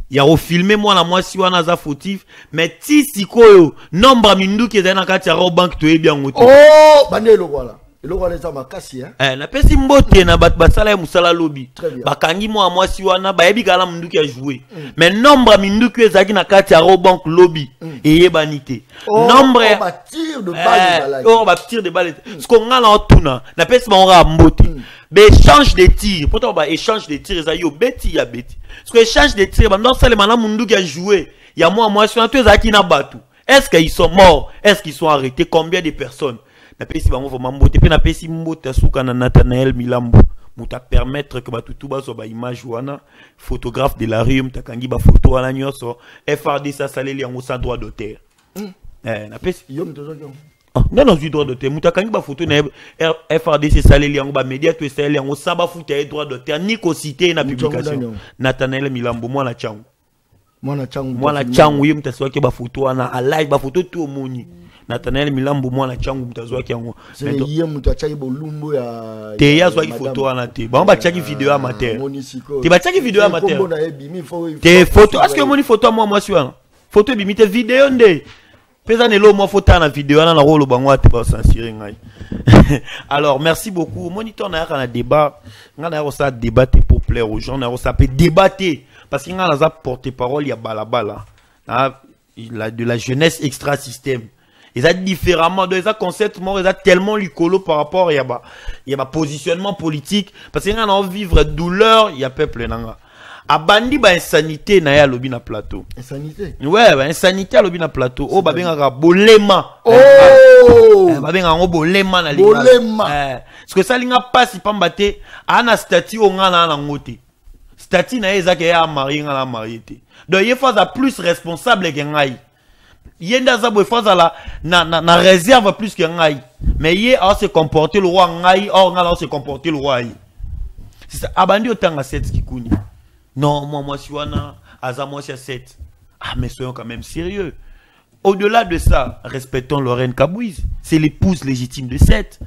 [SPEAKER 4] il y a refilmé moi la moi si wana za fautif mais ti sikoyo nombre mindu qui est dans kati ya bank to bien ngoto.
[SPEAKER 1] Oh, bandelo voilà. Le roi les amakasi hein.
[SPEAKER 4] Na pesi mbote na bat basala musala lobby. Bakangi moi si wana ba yebi kala mindu qui a joué. Mais nombre mindu qui ezaki na kati ya bank lobby et yebanité. Nombre
[SPEAKER 1] on va tirer de balles
[SPEAKER 4] on va tirer de balles. Ce qu'on a là tuna na pesi ba on ra mbote. Mais échange de tirs. Pourtant bah échange de tirs ça yo beti ya beti. Parce que échange de tirs dans ça les mana mundu qui a joué. Il y a moi sur tous ezaki na batu. Est-ce qu'ils sont morts? Est-ce qu'ils sont arrêtés? Combien de personnes? Na pesi bango vraiment mbote pe na pesi mbote suka na Nathanael Milambo muta permettre que batutu ba so ba image wana photographe de la rue mutakangi ba photo wana nyoso FRD ça saleli yango sans droit d'auteur. Na pesi
[SPEAKER 1] yo mtozo
[SPEAKER 4] non non droit d'auteur mutakangi ba photo na FRD c'est saleli yango ba média to saleli yango ça ba futa droit d'auteur ni ko citer na publication Nathanael Milambo mwana changu mwana changu yo mtaswa ke ba photo wana a live ba photo tout moni Nathanael Milambo mwana changu mtazwa ki yango
[SPEAKER 1] c'est yé mutachaki bolumbo ya
[SPEAKER 4] te ya zwa ki photo wana te ba ba chaki vidéo amateur te ba chaki vidéo amateur te photo est-ce que moni photo moi si wana photo bimite vidéo nde pesa ne lo mo photo na vidéo wana na rolo bango te ba censurer ngai. Alors merci beaucoup moniteur na ya na débat ngana ya ça débat pour plaire aux gens na ça peut débattre parce qu'il y a la porte-parole il y a balabala de la jeunesse extra système. Ils ont différemment, ils ont conceptement, ils ont tellement lucolo par rapport il y a positionnement politique parce qu'il y a envie de vivre douleur, il y a peuple nanga. A bandi ba insanité na ya lobi na plateau.
[SPEAKER 1] Insanité.
[SPEAKER 4] Ouais, ba insanité à lobi na plateau. Oh ba benga bolema.
[SPEAKER 1] Oh.
[SPEAKER 4] Ba benga ngo bolema na
[SPEAKER 1] linga. Bolema.
[SPEAKER 4] Parce que ça linga passe pambate ana statut o ngana na ngote. Statut na ezake ya marié ngana marié te. Donc il faut plus responsable que ngai. Yenda zabo faut na réserve plus que ngai. Mais il a se comporter le roi ngai, or ngala se comporter le roi. C'est ça abandi otanga 7 kikuni. Non, moi si wana azamo c'est 7. Ah mais soyons quand même sérieux. Au-delà de ça, respectons Lorraine Kabouiz, c'est l'épouse légitime de 7.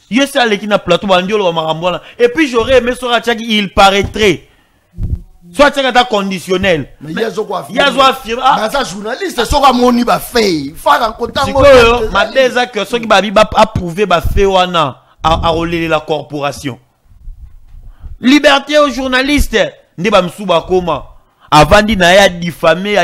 [SPEAKER 4] Yesa lekina plateau bandiolo marambola et puis j'aurais aimé Sora Tchaki, il paraîtrait soit c'est un conditionnel.
[SPEAKER 1] Mais il y a
[SPEAKER 4] affirmé.
[SPEAKER 1] Ah, ça journaliste, c'est quoi mon iba fait. Faire un contact.
[SPEAKER 4] C'est quoi, ma déjà que ceux qui va approuver ba fait wana à relayer la corporation. Liberté aux journalistes. Ndi ba msuba koma. Avant di na ya diffamer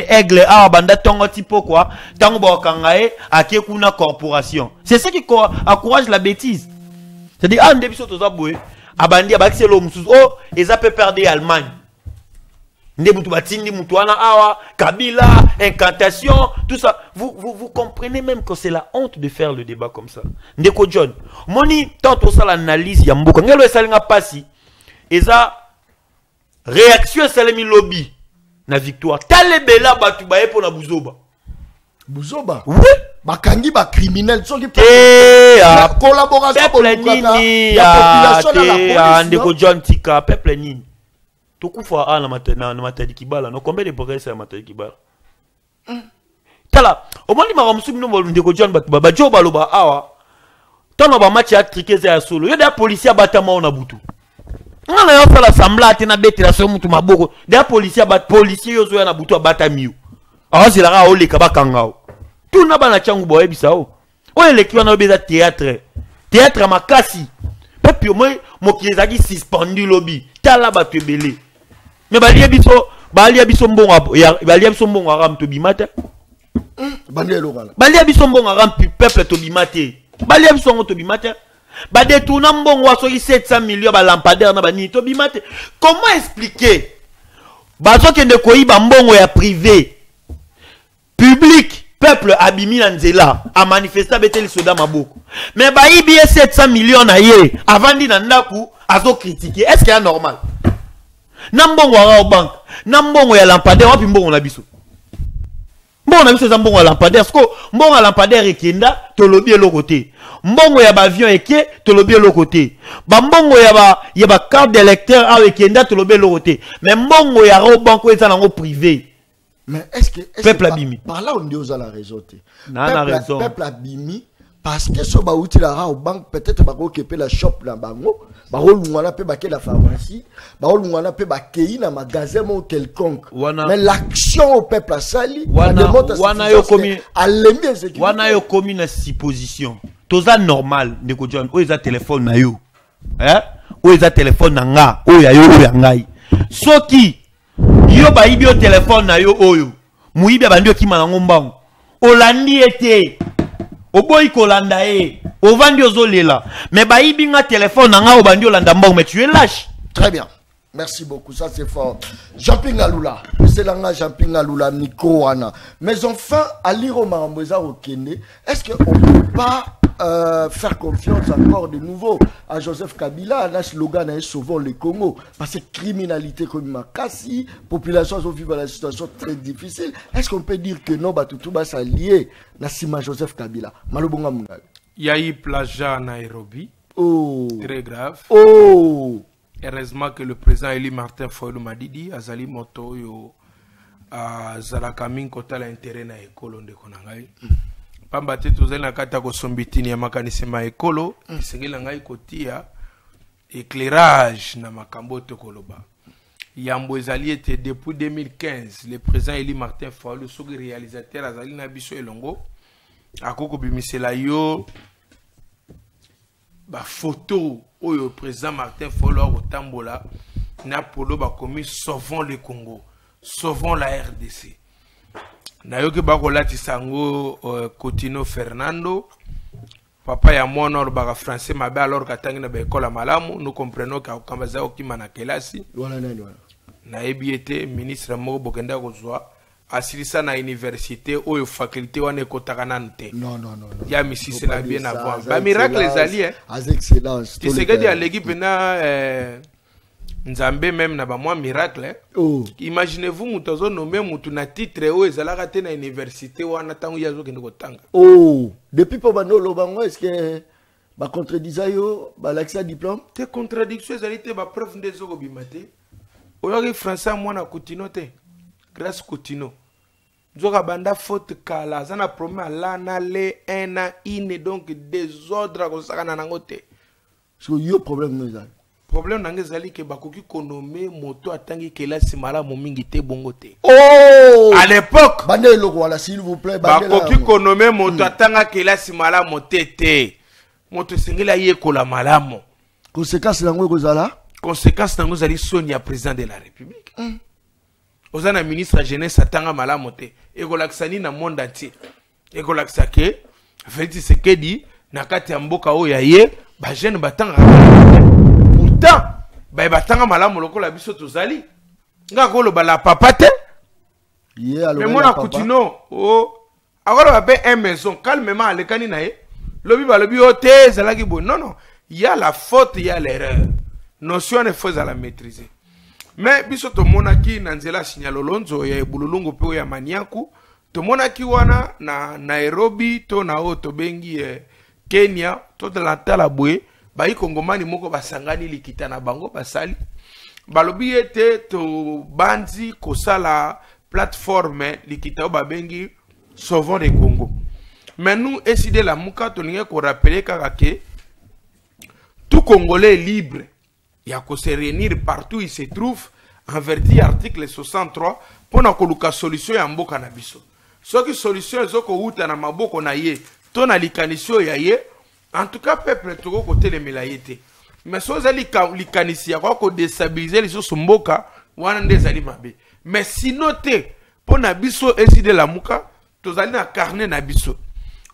[SPEAKER 4] aigle a banda tongo tipo quoi. Tango ba kangae ake kuna corporation. C'est ça qui encourage la bêtise. C'est-à-dire ah ndebiso toza boé. Abandi abakise lo mususu oh eza pe perdre Allemagne ndebutu batindi mutu wana awa Kabila incantation tout ça vous comprenez même que c'est la honte de faire le débat comme ça ndeko John moni tant ça l'analyse ya mboka ngelo esalinga pasi eza réaction salemi lobby na victoire talebela batu baye pona buzoba oui
[SPEAKER 1] bakangi ba criminel soki
[SPEAKER 4] la
[SPEAKER 1] collaboration
[SPEAKER 4] peuple nini ya population ndeko John tika peuple nini tokufa na matadi kibala no combien de progrès ya matadi kibala tala omoni maramsubi no ndeko John ba jo baloba awa tano ba match ya trikeza ya solo yo da policier batama ona butu ngana yo sala sembla na betela so mutu maboko da policier yo zo ya na butu abata miu awazila ga oleka bakangao tout na bana changu boye bisao oye leki wana obeza théâtre makasi pepi moi mokizaki suspendu lobby tala bato ebele mais balia biso mbongo aram to bimata balia biso mbongo aram peuple to bimate balia biso ngo to bimata ba détourna mbongo wasoki 700 millions ba lampadaire na bani to bimate comment expliquer bazo kende koyiba mbongo ya privé public peuple abimi na nzela a manifesté beteli soda maboko mais ba ibi 700 millions na ye avandi na ndaku azo critiquer est-ce qu'il est normal na mbongo wa banque na mbongo ya lampadaire wapi mbongo na biso Bon, on a vu ces mbongo à lampadaire. Parce que mbongo à lampadaire et kenda, te lobby l'autre côté. Mbongo ya ba avion et ké, te lobby l'autre côté. Ba mbongo ya ba carte d'électeur à kenda, te lobby l'autre côté. Mais mbongo ya ro banco et ça dans privé.
[SPEAKER 1] Mais est-ce que
[SPEAKER 4] peuple abimi.
[SPEAKER 1] Par là on dit aux la raison.
[SPEAKER 4] Peuple
[SPEAKER 1] abimi parce que ce baouti la au banque peut-être ba ko kepe la shop na bango, ba ko lungwana pe ba ke la pharmacie, ba ko lungwana pe ba kei na magasin mon quelconque. Mais l'action au peuple a sali,
[SPEAKER 4] wana yo komi
[SPEAKER 1] à l'ennemi sécurité.
[SPEAKER 4] Wana yo komi na supposition. Toza normal ndeko John, o eza téléphone na yo. O eza téléphone na nga, o ya yo o ya ngai. Soki yo ba ibi o téléphone na yo oyo. Muibi abandi okima na ngombango. Olandi ete. Oboyi kolanda e. Ovandi ozolela. Mais ba ibi nga téléphone na nga obandi olanda mbongo, mais tu es lâche.
[SPEAKER 1] Très bien. Merci beaucoup, ça c'est fort. Jean-Pierre Alula, c'est là Jean-Pierre Alula, Nico Wana. Mais enfin, à l'Iro Maramboza au Kenya, est-ce qu'on ne peut pas faire confiance encore de nouveau à Joseph Kabila, à la slogan sauvons le Congo, parce que criminalité comme Makassi, population vit dans une situation très difficile. Est-ce qu'on peut dire que non, Batoutouba s'allier Nassima Joseph Kabila? Malobonga Mungal.
[SPEAKER 2] Il y a eu plagiat à Nairobi.
[SPEAKER 1] Oh.
[SPEAKER 2] Très grave.
[SPEAKER 1] Oh.
[SPEAKER 2] Heureusement que le président Eli Martin Fayulu m'a dit Azali Moto yo Zalakamin Kota l'intérêt na école de Konangai. Pambate tozali na kata ko sombitini ya makanisi ma ekolo isengela ngai kotia éclairage na makambo to koloba yambo ezali ete depuis 2015 le président Eli Martin Fayulu soki réalisateur azali na biso elongo akoko bimisela yo ba photo oyo président Martin Fayulu akotambola na polo ba komi sauvons le Congo, sauvons la RDC. Nayoki bakolati sango Coutinho Fernando papa ya mwana or baka français mabe alors katangi na bekola malamu nous comprenons ka kambaza okima na kelasi
[SPEAKER 1] voilà
[SPEAKER 2] na ebiete ministre moko bokenda kozwa asilisa na université oyo faculté wana ekotaka nanu te
[SPEAKER 1] non
[SPEAKER 2] ya misisi na bien avant ba miracle ezali
[SPEAKER 1] as excellence
[SPEAKER 2] Tshisekedi aleki pena Nzambe même na ba moi miracle.
[SPEAKER 1] Oh.
[SPEAKER 2] Imaginez-vous mutazo nommé mutu na titre o ezalaka te na université wana tangu yazo kende kotanga.
[SPEAKER 1] Oh, depuis pour banolo bango est-ce que ba contredisa yo ba l'accès diplôme?
[SPEAKER 2] Te contradiction ezalité ba preuve ndezo ko bimate. Oyoki français mwana Coutinho te. Grâce Coutinho. Nzoka banda faute kala zana promet la na le ena ine donc désordre ko sakana nango te.
[SPEAKER 1] So yo problème no ezali.
[SPEAKER 2] Problème nange zali ke bakoki konome moto atangi kelasi malamu mingi te bongo te.
[SPEAKER 1] Oh!
[SPEAKER 2] À l'époque,
[SPEAKER 1] bande loko wala s'il vous plaît, bande
[SPEAKER 2] bakoki konome moto atanga kelasi malamu te. Moto sengela yekola malamu.
[SPEAKER 1] Conséquence nango kozala?
[SPEAKER 2] Conséquence nango zali soni ya président de la République. Ozana ministre jeunesse atanga malamu te. Ekolakisani na monde entier. Ekolakisa ke Félix Tshisekedi na kati ya mboka oyo ya ye ba jeune batanga pourtant ba batanga malamu lokola biso tozali nga ko lo bala papa te mais mona Coutinho oh akolo ba be un maison calmement alekani na ye lobi ba lobi o te zalaki bo non il y a la faute, il y a l'erreur notion ne faut la maîtriser mais biso to monaki na nzela signalolonzo ya bululungu pe ya maniaku to monaki wana na Nairobi to na oto bengi Kenya to de la talabwe ba ikongomani moko basangani likita na bango basali balobi ete to banzi kosala plateforme likita ba bengi Sauvons le Congo. Mais nous décidé la muka to linge ko rappeler kaka ke tout Congolais est libre. Il y a qu'à se réunir partout où il se trouve en vertu article 63 pour na koluka solution ya mboka na biso. Soki solution ezoko uta na maboko na ye to na likanisio ya ye en tout cas peuple toko côté les melayete. Mais so za likanisi ya ko déstabiliser les so mboka wana ndezali mabe. Mais sinon te pour na biso essayer la muka tozali na carnet na biso.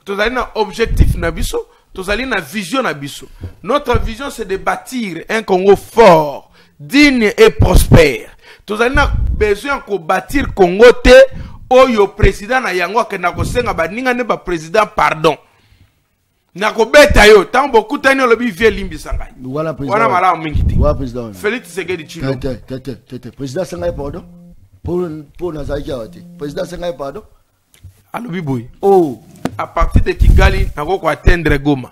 [SPEAKER 2] Tozali na objectif na biso. Tozali na vision na biso. Notre vision c'est de bâtir un Congo fort, digne et prospère. Tozali na besoin ko bâtir Congo te oyo président na yango ke na ko senga ba ninga ne ba président pardon. Na ko beta yo tambo kutani lobi vie limbi sanga.
[SPEAKER 1] Voilà président.
[SPEAKER 2] Wana mala mingiti.
[SPEAKER 1] Voilà président.
[SPEAKER 2] Félix Tshisekedi Tshilombo.
[SPEAKER 1] Tete. Président sanga pardon. Pour Nazaki Awati. Président sanga pardon.
[SPEAKER 2] alobi boy.
[SPEAKER 1] Oh.
[SPEAKER 2] À partir de Kigali, on va atteindre Goma.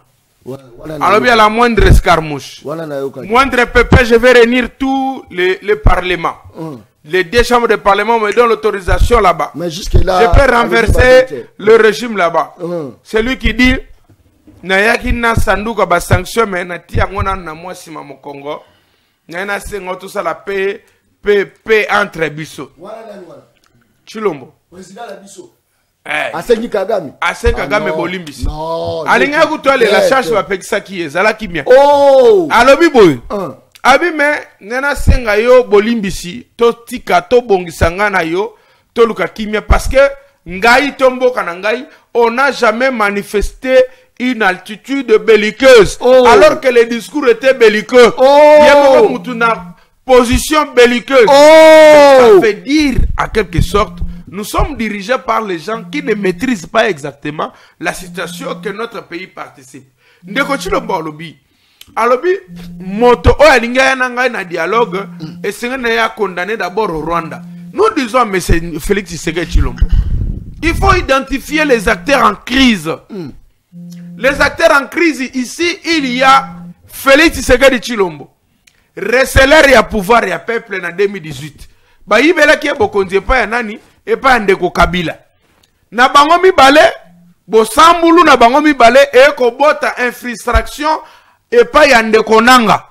[SPEAKER 1] Alors,
[SPEAKER 2] il y a la moindre escarmouche. Moindre pépé, je vais réunir tous les parlements. Les 2 chambres de parlement me donnent l'autorisation là-bas.
[SPEAKER 1] Mais jusque-là,
[SPEAKER 2] je peux renverser le régime là-bas. C'est lui qui dit Nayaki na sanduka ba sanction mais na tia ngona na mwasi ma Congo. Na sengo tout ça la paix entre biso. Chilombo.
[SPEAKER 1] Président la biso.
[SPEAKER 2] Asengi Kagame. Asengi Kagame bolimbisi. Alinga kutole la charge va pekisa ki ezala kimia.
[SPEAKER 1] Oh.
[SPEAKER 2] Alobi boy. Abi me nena senga yo bolimbisi to tika to bongisanga na yo to luka kimia parce que ngai tombo kana ngai on n'a jamais manifesté une altitude belliqueuse alors que les discours étaient belliqueux. Yebo mutuna position belliqueuse. Ça veut dire à quelque sorte nous sommes dirigés par les gens qui ne maîtrisent pas exactement la situation que notre pays participe. Ndeko Chilombo alobi. Alobi, moto o alinga nanga na dialogue et c'est a condamné d'abord au Rwanda. Nous disons à M. Félix Tshisekedi Chilombo, il faut identifier les acteurs en crise. Les acteurs en crise, ici, il y a Félix Tshisekedi Chilombo. Receler ya pouvoir ya peuple en 2018. Ba yibela ki bokonzi pa ya nani et pas Ndeko Kabila. Na bango mibale, bo sambulu na bango mibale e ko bota infraction et pas Ndeko Nanga.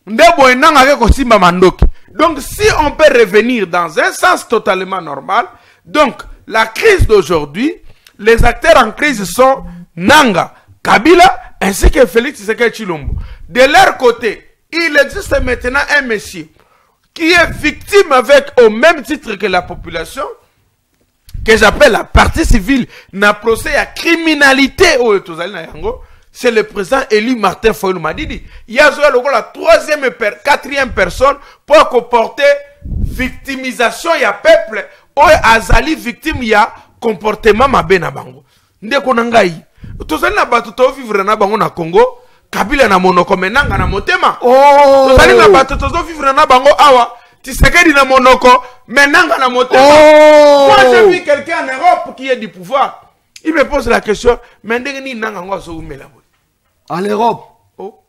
[SPEAKER 2] Ndebo enanga ke ko simba mandoki. Donc si on peut revenir dans un sens totalement normal, donc la crise d'aujourd'hui, les acteurs en crise sont Nanga, Kabila ainsi que Félix Tshisekedi Chilombo. De leur côté, il existe maintenant un monsieur qui est victime avec au même titre que la population, que j'appelle la partie civile, n'a procès à criminalité au c'est le président élu Martin Fayulu Madidi. Il y a la 4e personne pour comporter victimisation, il y a peuple, ou azali victime, il y a comportement mabé na bango. Ndeko nangai. Tozali na bato to vivre na bango na Congo, Kabila na monoko menanga na motema. Tozali na bato to vivre na bango awa, Tshisekedi na monoko menanga na motema. Moi j'ai vu quelqu'un en Europe qui est du pouvoir. Il me pose la question, mais ndenge ni nanga ngo so umela boy.
[SPEAKER 1] En Europe.
[SPEAKER 2] Oh.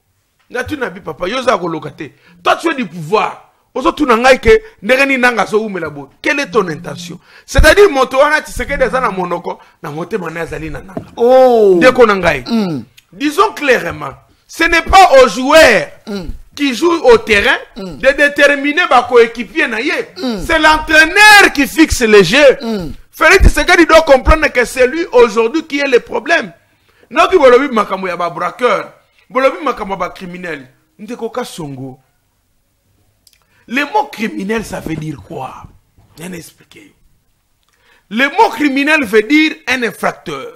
[SPEAKER 2] Nga tu nabi papa, yoza ko lokate. Toi tu es du pouvoir. Ozo tu nangai ke ndenge ni nanga so umela boy. Quelle est ton intention? C'est-à-dire moto wana Tshisekedi za na monoko na motema na zali na nanga. Oh. Deko nangai. Disons clairement, ce n'est pas aux joueurs qui jouent au terrain de déterminer ma coéquipier na ye. C'est l'entraîneur qui fixe les jeux. Félix Tshisekedi doit comprendre que c'est lui aujourd'hui qui est le problème. Non qui bolobi makambo ya ba braqueur, bolobi makambo ba criminel. Ndeko Kasongo. Le mot criminel ça veut dire quoi? Viens expliquer. Le mot criminel veut dire un infracteur.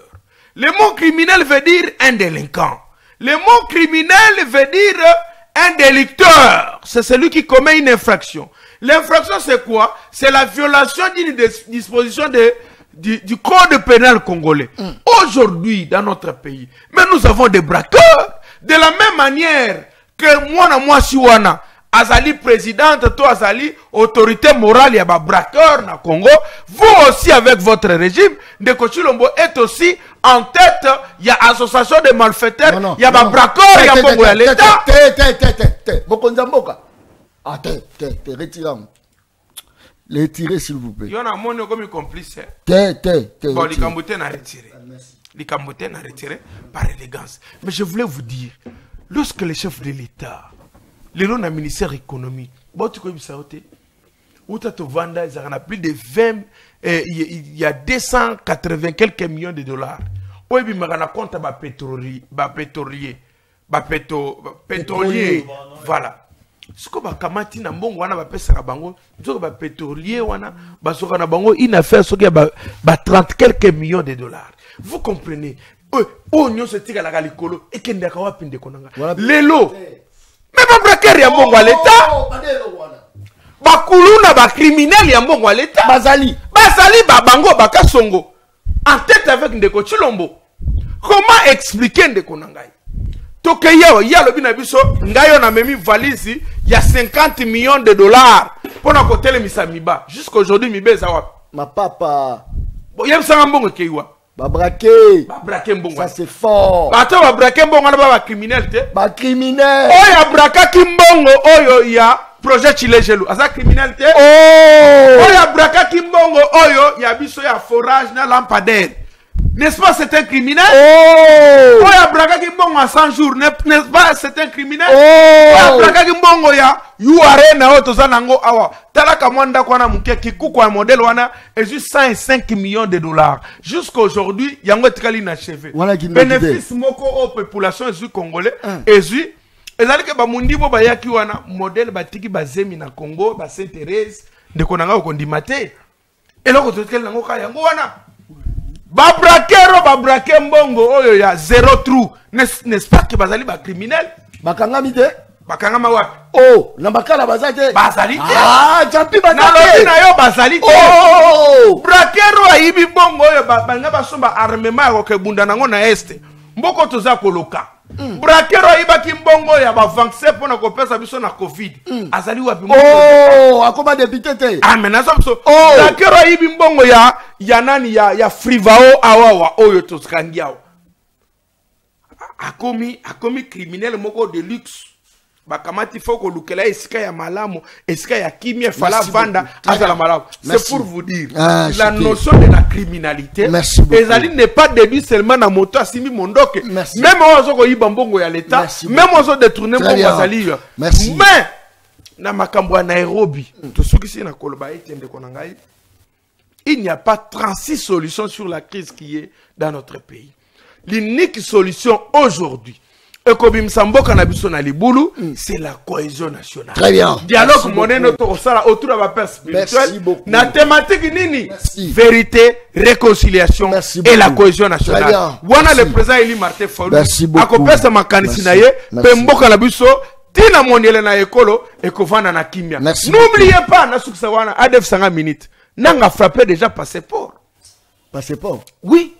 [SPEAKER 2] Le mot criminel veut dire un délinquant. Le mot criminel veut dire un délicteur. C'est celui qui commet une infraction. L'infraction c'est quoi? C'est la violation d'une disposition du code pénal congolais. Aujourd'hui dans notre pays, mais nous avons des braqueurs. De la même manière que moi Siwana, Azali présidente, toi Azali autorité morale, il y a des braqueurs na Congo. Vous aussi avec votre régime, Ndeko Chilombo est aussi en tête. Il y a association de malfaiteurs, il y a des braqueurs, il y a Congo à l'État. Retirez.
[SPEAKER 1] Les tirer s'il vous plaît.
[SPEAKER 2] Il y en a mon comme complice.
[SPEAKER 1] Bon,
[SPEAKER 2] les Cambodgiens n'a retiré. Les Cambodgiens n'a retiré par élégance. Mais je voulais vous dire, lorsque le chef de l'État, le nom du ministère économique, tu connais ça, où tu as vendu, il y a plus de 20, il y a 280 quelques millions de dollars. Où il y a un compte à pétrolier, voilà. Ce que bakamati na mbongo wana bapesa ka bango nzoko ba pétrolier wana basoka na bango une affaire soki ba 30 quelques millions de dollars. Vous comprenez? Onyo se tika la likolo ekende ka wapi ndeko nanga. Lelo. Mais ba braquer ya mbongo à l'état. Ba kuluna ba criminel ya mbongo à l'état. Bazali ba bango ba Kasongo en tête avec Ndeko Chilombo. Comment expliquer ndeko nanga? Toke yao, ya lobi na biso, ngayo na memi valise, il y a 50 millions de dollars pour na kotele misa miba. Jusqu'aujourd'hui, mibe za wapi?
[SPEAKER 1] Ma papa.
[SPEAKER 2] Bon, yem sanga mbongo keiwa.
[SPEAKER 1] Ba braquer.
[SPEAKER 2] Ba braquer mbongo.
[SPEAKER 1] Ça c'est fort.
[SPEAKER 2] Ba to ba braquer mbongo na ba criminel te.
[SPEAKER 1] Ba criminel.
[SPEAKER 2] Oya braka kimbongo oyo ya projet Chilejelu. Asa criminel te.
[SPEAKER 1] Oh.
[SPEAKER 2] Oya braka kimbongo oyo ya biso ya forage na lampadaire. N'est-ce pas c'est un criminel?
[SPEAKER 1] Oh.
[SPEAKER 2] Oya braka kimbongo à 100 jours. N'est-ce pas c'est un criminel?
[SPEAKER 1] Oh.
[SPEAKER 2] Oya braka kimbongo ya URE na oto zanango awa. Talaka mwanda kwa na muke kiku kwa modèle wana et juste 105 millions de dollars. Jusqu'aujourd'hui, yango tikali na cheve. Bénéfice moko aux populations du congolais et ju ezali ke ba mundibo ba yaki wana modèle batiki bazemi na Congo ba Sainte-Thérèse de konanga ko ndimate. Eloko totikali nango kala yango wana. Ba braquer mbongo oyo ya zéro trou. N'est-ce pas que bazali ba criminel?
[SPEAKER 1] Bakangami te.
[SPEAKER 2] Bakangama wapi?
[SPEAKER 1] Oh, na bakala bazate.
[SPEAKER 2] Bazali te.
[SPEAKER 1] Ah, jampi bazate.
[SPEAKER 2] Na lobi na yo bazali te.
[SPEAKER 1] Oh!
[SPEAKER 2] Braquero ayibi bongo oyo banga basomba armement ya kokebunda nango na este. Mboko toza koloka. Braquero ayibaki mbongo ya ba vaccin pona kopesa biso na Covid. Azali wapi mbongo?
[SPEAKER 1] Oh, akoma député te.
[SPEAKER 2] Ah, mais nazo biso.
[SPEAKER 1] Oh!
[SPEAKER 2] Braquero ayibi mbongo ya nani ya Frivao awawa oyo toskangiao. Akomi criminel moko de luxe. Bakamati foko lukela esika ya malamu, esika ya kimia fala vanda azala malamu. C'est pour vous dire la notion de la criminalité. Ezali n'est pas déduit seulement na moto asimi mondoke. Même ozo ko yiba mbongo ya l'état, même ozo détourner mbongo azali. Mais na makambo ya Nairobi, to sukisi na koloba etende konangai. Il n'y a pas 36 solutions sur la crise qui est dans notre pays. L'unique solution aujourd'hui, c'est la cohésion nationale.
[SPEAKER 1] Très bien.
[SPEAKER 2] Dialogue monnaie autour de la paix spirituelle. La thématique nini? Vérité, réconciliation et la cohésion nationale. Voilà le président Eli Martin Fayulu.
[SPEAKER 1] Merci beaucoup.
[SPEAKER 2] Akopesa makanisi na ye, pemboka na biso, tina moniele na ekolo, ekovana na kimia. N'oubliez pas, na suksawana, adef sanga minute. Nanga frappé déjà passeport.
[SPEAKER 1] Passeport?
[SPEAKER 2] Oui.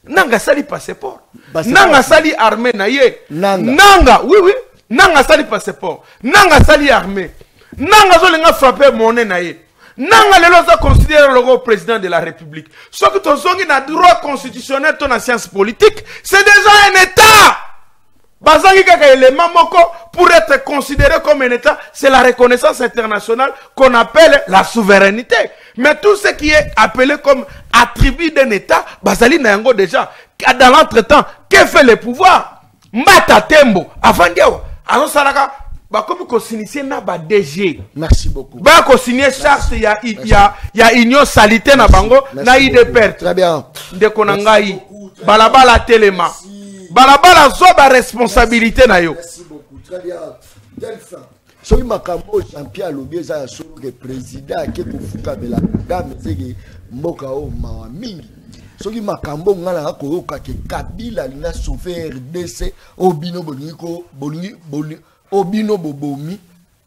[SPEAKER 2] Nanga sali passeport. Nanga sali armée na ye.
[SPEAKER 1] Nanga.
[SPEAKER 2] Oui. Nanga sali passeport. Nanga sali armée. Nanga zolinga frappé monnaie na ye. Nanga lelo za considérer le président de la République. Ce que ton zongi na droit constitutionnel ton science politique, c'est déjà un État. Bazangi kaka élément moko pour être considéré comme un État, c'est la reconnaissance internationale qu'on appelle la souveraineté. Mais tout ce qui est appelé comme attribut d'un État, Bazali na yango déjà. Dans l'entretemps, que fait le pouvoir? Mbata tembo, avant diawa. Alors salaka, comme qu'on s'initie na ba DG.
[SPEAKER 1] Merci beaucoup.
[SPEAKER 2] Ba qu'on signe charte ya union salité na bango na IDPR.
[SPEAKER 1] Très bien.
[SPEAKER 2] De konangai. Balabala telema. Balabala zoba responsabilité na yo.
[SPEAKER 1] Merci beaucoup. Très bien. Delphin. Soki makambo Jean-Pierre Lobi eza solo ke président ake kofuka bela dame zege mboka o mawa mingi. Soki makambo ngala koyoka ke Kabila lina sauver RDC obino bolingo obino bobomi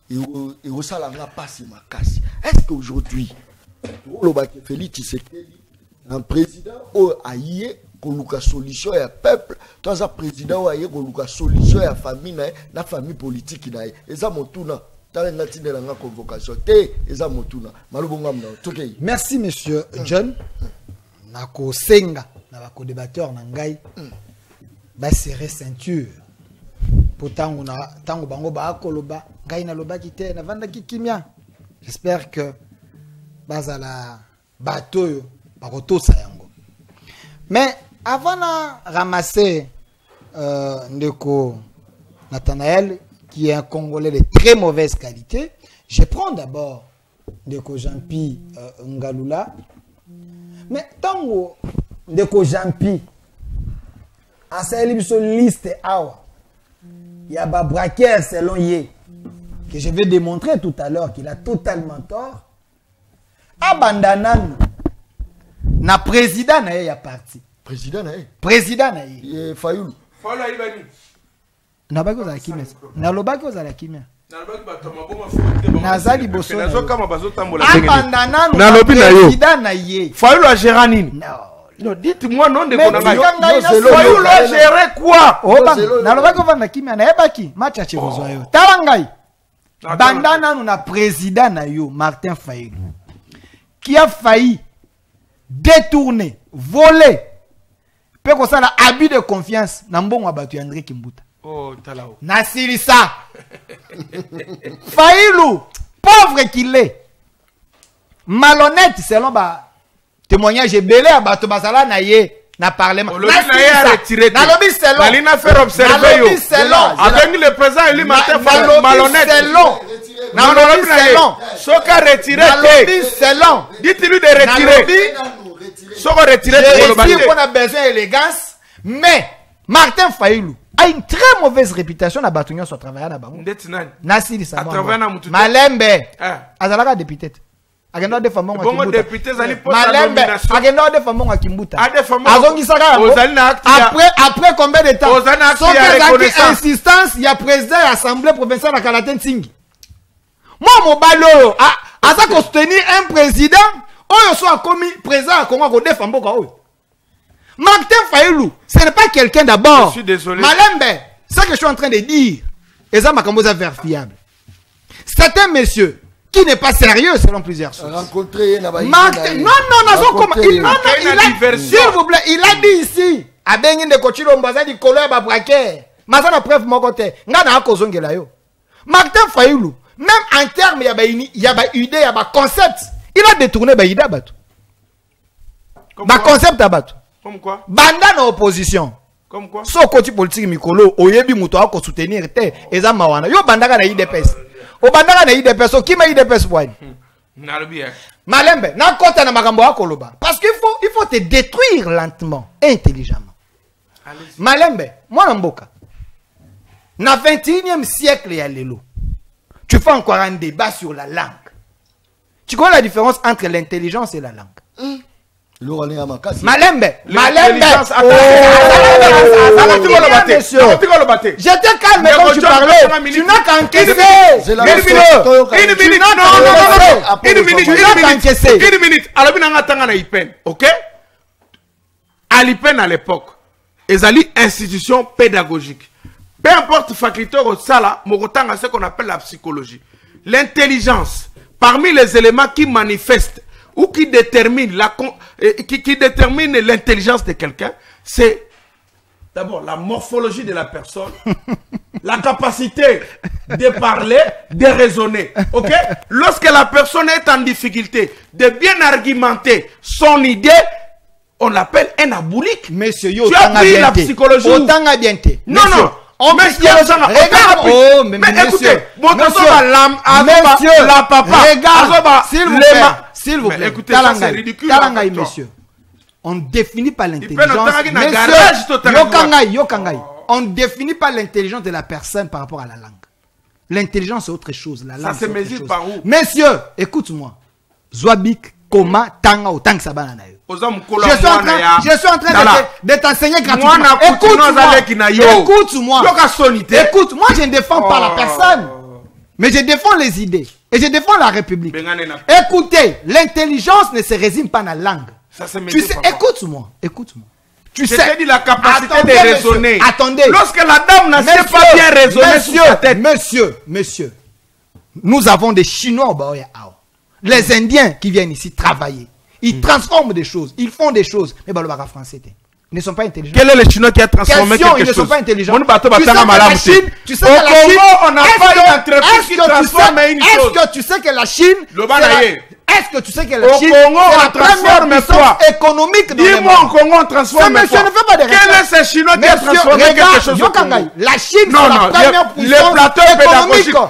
[SPEAKER 1] et au salanga passe makasi. Est-ce qu'aujourd'hui loba ke Félix Tshisekedi un président o aye koluka solution ya peuple, toi un président ou aye koluka solution ya famille na famille politique na eza motuna talenga tinela nga convocation te eza motuna malubonga mna tokei.
[SPEAKER 3] Merci monsieur John. Nako senga na ba co-débatteur na ngai ba serrer ceinture pour tango bango ba akoloba ngai na loba kite na vanda kimia. J'espère que bazala bateau ba kotosa yango. Mais avant de ramasser Ndeko Nathanaël, qui est un Congolais de très mauvaise qualité, je prends d'abord Ndeko Jean-Pi Ngalula. Mais tant que Ndeko Jean-Pi a sa liste, il y a un braqueur selon Yé, que je vais démontrer tout à l'heure qu'il a totalement tort. Abandanan, na président na ya parti.
[SPEAKER 1] Président na ye.
[SPEAKER 3] Président na ye.
[SPEAKER 1] Fayulu.
[SPEAKER 2] Fayulu ayibani.
[SPEAKER 3] Na baki ozala kimia. Na lobaki ozala kimia.
[SPEAKER 2] Na lobaki batoma boma fote.
[SPEAKER 3] Na zali boso.
[SPEAKER 2] Na zo kama bazotambola
[SPEAKER 3] ndenge. Abandana
[SPEAKER 2] na lobi na yo.
[SPEAKER 3] Président na ye.
[SPEAKER 2] Fayulu a géré nini? Non, dites-moi non de konanga. Fayulu a géré quoi?
[SPEAKER 3] Na lobaki ovanda kimia na ebaki. Matcha chebozwa yo. Talangai. Bandana na président na yo Martin Fayulu. Qui a failli détourner, voler, peut qu'on ça abus de confiance, n'ambon abattu André Kimbuta.
[SPEAKER 2] Oh, talao.
[SPEAKER 3] Nasilisa. Faïlou, pauvre qu'il est, malhonnête selon ba témoignage belé à Bato Basala naye na parlement.
[SPEAKER 2] Le naye a retiré.
[SPEAKER 3] Nalobi selon.
[SPEAKER 2] Nalina faire observer yo. Avec le président élu matin malhonnête.
[SPEAKER 3] Selon.
[SPEAKER 2] Nalobi selon. Soka retiré.
[SPEAKER 3] Nalobi selon.
[SPEAKER 2] Dites-lui de retirer. Soka retiré.
[SPEAKER 3] Je dis qu'on a besoin d'élégance, mais Martin Faïlou a une très mauvaise réputation à Batouignon sur travail à Bango. Nasiri Sama. Malembe. Azalaka député. Agenda de famon
[SPEAKER 2] Bongo député zali pour la
[SPEAKER 3] Malembe.
[SPEAKER 2] nomination.
[SPEAKER 3] Agenda de famon à Kimbuta.
[SPEAKER 2] Azongi
[SPEAKER 3] Saka. Après combien de temps? Sans que insistance, il y a président de l'Assemblée provinciale à Kalaten Singh. Moi, mon balo, à ça qu'on soutenir un président, on soit commis président à Congo qu'on défend beaucoup. Martin Faïlou, ce n'est pas quelqu'un d'abord.
[SPEAKER 2] Je suis désolé.
[SPEAKER 3] Malembe, ce que je suis en train de dire, et ça m'a verifiable. C'est un monsieur qui n'est pas sérieux selon plusieurs sources.
[SPEAKER 1] Rencontrer
[SPEAKER 3] Martin, non, s'il vous plaît, il a dit ici, à Bengi de Kochilo Mbaza di Koleur Babraké, Mazana preuve mon côté, Ngana Akozongela yo. Martin Faïlou, même en termes, il y a une idée, il y a un concept, il a détourné l'idée à Batou. Un concept à Batou.
[SPEAKER 2] Comme quoi?
[SPEAKER 3] Banda na opposition.
[SPEAKER 2] Comme quoi?
[SPEAKER 3] So côté politique mikolo, oyebi muto ako soutenir te, eza mawana. Yo bandaka na IDPS. O bandaka na IDPS, o kima IDPS bwani.
[SPEAKER 2] Nalobi hein.
[SPEAKER 3] Malembe, na kota na makambo ako loba. Parce qu'il faut te détruire lentement, intelligemment. Malembe, moi namboka. Na 21e siècle ya lelo. Tu fais encore un débat sur la langue. Tu connais la différence entre l'intelligence et la langue? Malembe, j'étais calme quand tu parlais. Tu n'as qu'encaissé.
[SPEAKER 2] Une minute. Alors, ok? À l'IPEN à l'époque, ils ont institution pédagogique. Peu importe faculté au sala, Mogotanga, ce qu'on appelle la psychologie. L'intelligence, parmi les éléments qui manifestent ou qui détermine l'intelligence de quelqu'un, c'est d'abord la morphologie de la personne, la capacité de parler, de raisonner. Ok? Lorsque la personne est en difficulté, de bien argumenter son idée, on l'appelle un aboulique.
[SPEAKER 3] Monsieur,
[SPEAKER 2] tu as pris la psychologie. Non, non.
[SPEAKER 3] On
[SPEAKER 2] mais écoutez, la papa,
[SPEAKER 3] s'il vous plaît,
[SPEAKER 2] écoutez, c'est ridicule.
[SPEAKER 3] Monsieur, on ne définit pas l'intelligence. On ne définit pas l'intelligence de la personne par rapport à la langue. L'intelligence c'est autre chose. La langue,
[SPEAKER 2] ça se mesure par où?
[SPEAKER 3] Monsieur, écoute-moi. Zwabik, Koma, Tanga ou Tang Sabana. Je suis en train de t'enseigner gratuitement. Écoute-moi. Écoute-moi, je ne défends pas la personne. Mais je défends les idées. Et je défends la République. Écoutez, l'intelligence ne se résume pas dans la langue. Tu sais, écoute-moi. Écoute-moi. Tu sais,
[SPEAKER 2] dit la capacité de raisonner.
[SPEAKER 3] Attendez.
[SPEAKER 2] Lorsque la dame n'a pas bien raisonné sur sa tête.
[SPEAKER 3] Monsieur, nous avons des Chinois au Baoya. Les Indiens qui viennent ici travailler. Ils transforment des choses, ils font des choses. Mais bah, le baga français, ils ne sont pas intelligents.
[SPEAKER 2] Quel est le Chinois qui a transformé quelque chose?
[SPEAKER 3] Ils ne sont pas intelligents.
[SPEAKER 2] Tu sais que la Chine, on n'a pas une entreprise qui transforme une chose.
[SPEAKER 3] Est-ce que tu sais que la Chine, est-ce que tu sais que la Chine,
[SPEAKER 2] c'est la première puissance
[SPEAKER 3] économique dans
[SPEAKER 2] le monde? Dis-moi, au Congo, on transforme quoi?
[SPEAKER 3] Monsieur ne fait pas de
[SPEAKER 2] quel est ce Chinois qui a transformé quelque chose au Congo?
[SPEAKER 3] La Chine, c'est la première puissance
[SPEAKER 2] le plateau pédagogique. Non,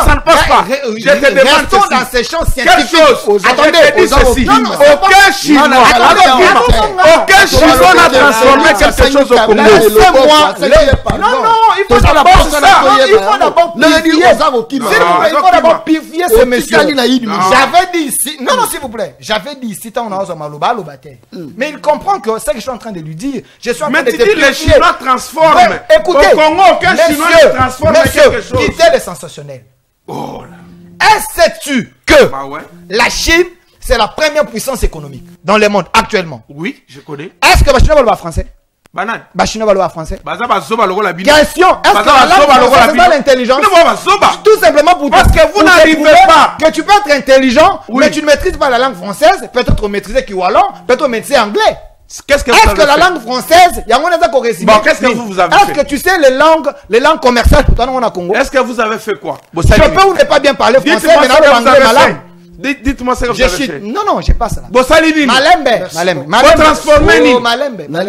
[SPEAKER 2] ça ne passe pas. Je te demande
[SPEAKER 3] ceci. Dans ces champs
[SPEAKER 2] scientifiques. Quelle chose? Attendez, aucun Chinois n'a transformé quelque chose au Congo.
[SPEAKER 3] Il faut d'abord purifier ce monsieur. J'avais dit ici, non, s'il vous plaît, j'avais dit ici, mais il comprend que c'est ce que je suis en train de lui dire. Je suis en train de
[SPEAKER 2] te purifier. Les Chinois transforment.
[SPEAKER 3] Écoutez,
[SPEAKER 2] au Congo, aucun Chinois ne transforme quelque chose.
[SPEAKER 3] Quittez le sensationnel. Est-ce tu que la Chine, c'est la première puissance économique dans le monde actuellement?
[SPEAKER 2] Oui, je connais.
[SPEAKER 3] Est-ce que le Chinois parle français?
[SPEAKER 2] Banane.
[SPEAKER 3] Chinois parlent français.
[SPEAKER 2] Baza bazoba logo la bino.
[SPEAKER 3] Question, est-ce que la langue française c'est pas l'intelligence? Tout simplement pour
[SPEAKER 2] parce que vous n'arrivez pas.
[SPEAKER 3] Que tu peux être intelligent, mais tu ne maîtrises pas la langue française, peut-être maîtriser Kiwalon, peut-être maîtriser anglais.
[SPEAKER 2] Qu'est-ce que
[SPEAKER 3] la langue française, il y a un qu'on résume.
[SPEAKER 2] Bon, qu'est-ce que vous avez fait?
[SPEAKER 3] Est-ce que tu sais les langues commerciales pour toi, on a Congo?
[SPEAKER 2] Est-ce que vous avez fait quoi?
[SPEAKER 3] Je peux ou ne pas bien parler français, mais non, l'anglais ma langue.
[SPEAKER 2] Dites-moi ce que vous avez fait.
[SPEAKER 3] Non, j'ai pas ça.
[SPEAKER 2] Bossali
[SPEAKER 3] Malembe.
[SPEAKER 2] Vous transformez Nini.
[SPEAKER 3] Malembe.
[SPEAKER 1] Non,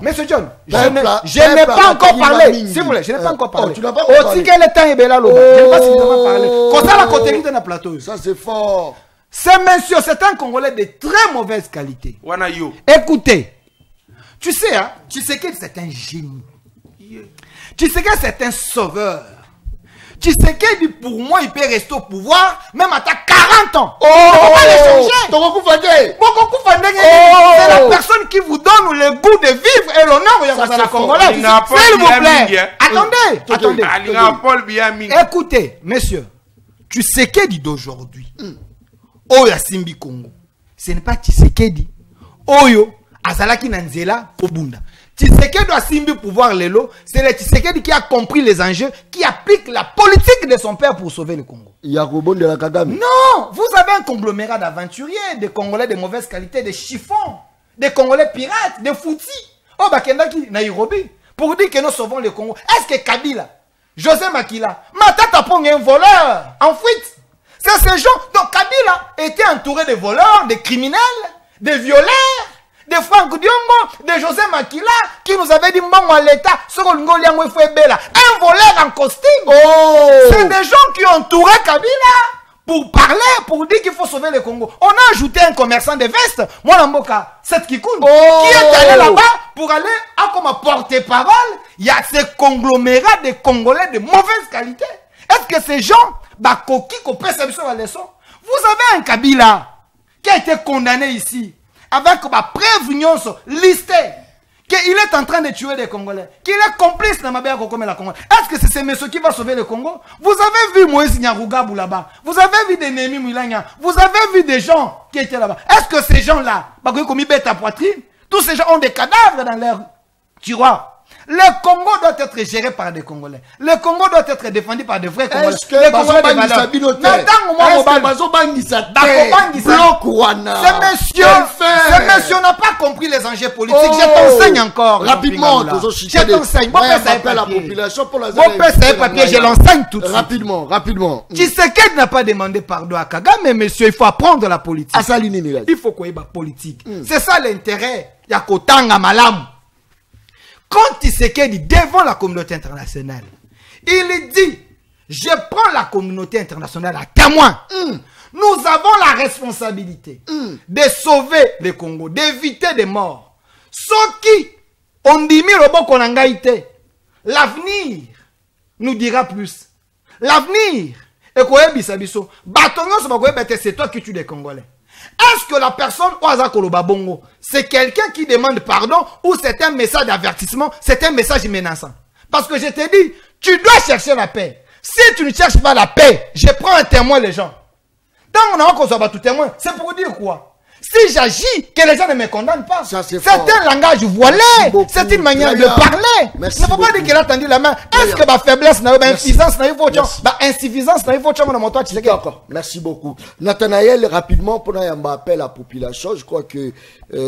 [SPEAKER 3] Monsieur John, je n'ai pas encore parlé. S'il vous plaît, je n'ai pas encore parlé.
[SPEAKER 1] Tu n'as pas
[SPEAKER 3] encore parlé. Je n'ai pas suffisamment parlé. Comme ça, la côté de la plateau.
[SPEAKER 1] Ça, c'est fort.
[SPEAKER 3] Ce monsieur, c'est un Congolais de très mauvaise qualité.
[SPEAKER 2] Wanayo.
[SPEAKER 3] Écoutez, tu sais que c'est un génie. Tu sais que c'est un sauveur. Tu sais que pour moi, il peut rester au pouvoir même à ta 40 ans.
[SPEAKER 1] Oh, on va l'échanger.
[SPEAKER 3] C'est la personne qui vous donne le goût de vivre et l'honneur de la Congolaise. S'il vous plaît. Attendez. Écoutez, monsieur, tu sais que dit d'aujourd'hui. Oyo Simbi Congo. Ce n'est pas Tshisekedi. Oyo Azalaki Nanzela Obunda. Tshisekedi doit Simbi pouvoir l'élo. C'est le Tshisekedi qui a compris les enjeux, qui applique la politique de son père pour sauver le Congo.
[SPEAKER 1] Yakobo de la Kagame.
[SPEAKER 3] Non, vous avez un conglomérat d'aventuriers, de Congolais de mauvaise qualité, de chiffons, de Congolais pirates, de foutis. Oh, Bakendaki, Nairobi, pour dire que nous sauvons le Congo. Est-ce que Kabila, José Makila, Matata Pong est un voleur en fuite? C'est ces gens. Donc Kabila était entouré de voleurs, de criminels, de violeurs, de Franck Diongo, de José Makila, qui nous avait dit bon à l'État, un voleur en costume. C'est des gens qui ont entouré Kabila pour parler, pour dire qu'il faut sauver le Congo. On a ajouté un commerçant de vestes, moi Mboka, Seth Kikoun, qui est allé là-bas pour aller comme porte-parole. Il y a ce conglomérat de Congolais de mauvaise qualité. Est-ce que ces gens, Bakoki, qu'on peut s'habiller la leçon? Vous avez un Kabila qui a été condamné ici avec ma preuve listée qu'il est en train de tuer des Congolais, qu'il est complice dans ma belle comme la Congo. Est-ce que c'est ce monsieur qui va sauver le Congo? Vous avez vu Moïse Nyarugabou là-bas, vous avez vu des Némi Moulania, vous avez vu des gens qui étaient là-bas. Est-ce que ces gens-là, comme ils bêtent à poitrine, tous ces gens ont des cadavres dans leur tiroir? Le Congo doit être géré par des Congolais. Le Congo doit être défendu par des vrais Congolais.
[SPEAKER 1] Est-ce que les Congolais de valeur?
[SPEAKER 3] Ce monsieur n'a pas compris les enjeux politiques. Je t'enseigne encore.
[SPEAKER 1] Rapidement,
[SPEAKER 3] je t'enseigne. Bon,
[SPEAKER 1] la population pour la
[SPEAKER 3] papier, je l'enseigne tout de suite.
[SPEAKER 1] Rapidement.
[SPEAKER 3] Tshisekedi n'a pas demandé pardon à Kagame, mais monsieur, il faut apprendre la politique. Il faut qu'on ait la politique. C'est ça l'intérêt. Il y a Kotanga Malam. Quand Tshisekedi devant la communauté internationale, il dit, je prends la communauté internationale à témoin. Nous avons la responsabilité de sauver le Congo, d'éviter des morts. Ce qui, on dit, l'avenir nous dira plus. L'avenir, c'est toi qui tues des Congolais. Est-ce que la personne c'est quelqu'un qui demande pardon ou c'est un message d'avertissement, c'est un message menaçant? Parce que je te dis, tu dois chercher la paix. Si tu ne cherches pas la paix, je prends un témoin les gens. Tant qu'on a encore tout témoin, c'est pour dire quoi? Si j'agis, que les gens ne me condamnent pas. C'est un langage voilé. C'est une manière de parler. Il ne faut pas dire qu'il a tendu la main. Est-ce que ma faiblesse, ma insuffisance, insuffisance,
[SPEAKER 1] d'accord. Merci beaucoup. Nathanaël, rapidement, pendant un appel à la population, je crois que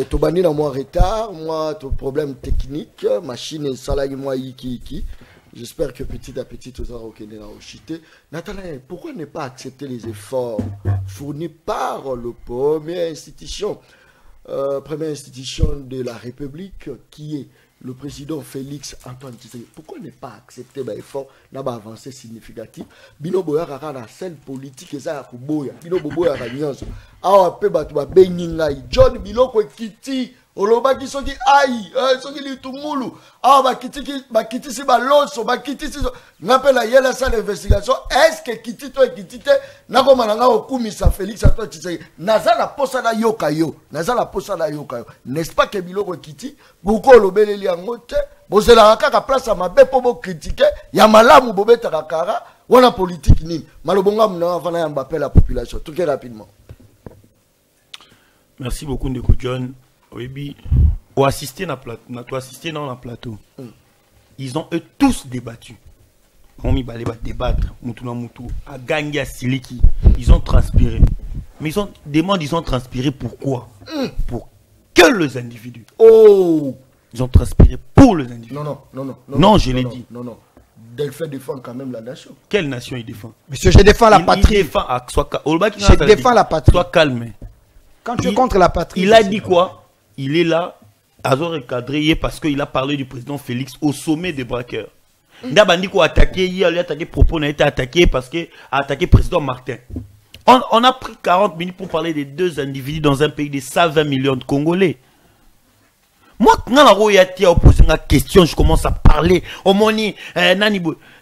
[SPEAKER 1] Tobani n'a moins retard. Moi, ton problème technique, machine et salarié, moi, iki. J'espère que petit à petit, tout ça va chuter. Nathanaël, pourquoi ne pas accepter les efforts fournis par la première institution de la République, qui est le président Félix Antoine Tshisekedi? Pourquoi ne pas accepter l'effort n'a pas avancé significatif? Bino boya kaka na scène politique eza ya kuboya. Bino boya ka nyonso. Awa pe batu ba beningai. John Biloko Kiti olobaki soki ai soki litungulu awa bakiti si baloso bakiti si ngapela yela sa l'investigation. Est-ce que Kiti to Kitite nakoma nanga okumisa Félix Antoine Tshisekedi naza la posa na yoka yo n'est-ce pas que Biloko Kiti boko lobeleli yango te bozela kaka place à mabe po bo critiquer ya malamu bobeta kakara wana politique nini malobonga mna avant na Mbappé la population tout rapidement.
[SPEAKER 4] Merci beaucoup Ndeko John. Oui, Ou assister dans le plateau. Ils ont eux tous débattu. On mis balé débattre. Moutou na moutou. A gagné à Siliki. Ils ont transpiré. Mais ils ont transpiré pourquoi? Pour que les individus.
[SPEAKER 1] Oh!
[SPEAKER 4] Ils ont transpiré pour les individus. Non, je l'ai dit.
[SPEAKER 1] Non. Delphin défend quand même la nation.
[SPEAKER 4] Quelle nation il défend?
[SPEAKER 3] Monsieur, je défends la patrie.
[SPEAKER 4] Il défend,
[SPEAKER 3] je défends la patrie.
[SPEAKER 4] Sois calme.
[SPEAKER 3] Quand tu es contre la patrie.
[SPEAKER 4] Il a dit quoi? Il est là, à recadrer parce qu'il a parlé du président Félix au sommet des braqueurs. D'abord, il a attaqué, il a attaqué propos, il a été attaqué parce qu'il a attaqué le président Martin. On a pris 40 minutes pour parler des deux individus dans un pays de 120 millions de Congolais. Moi, quand il y a posé une question, je commence à parler.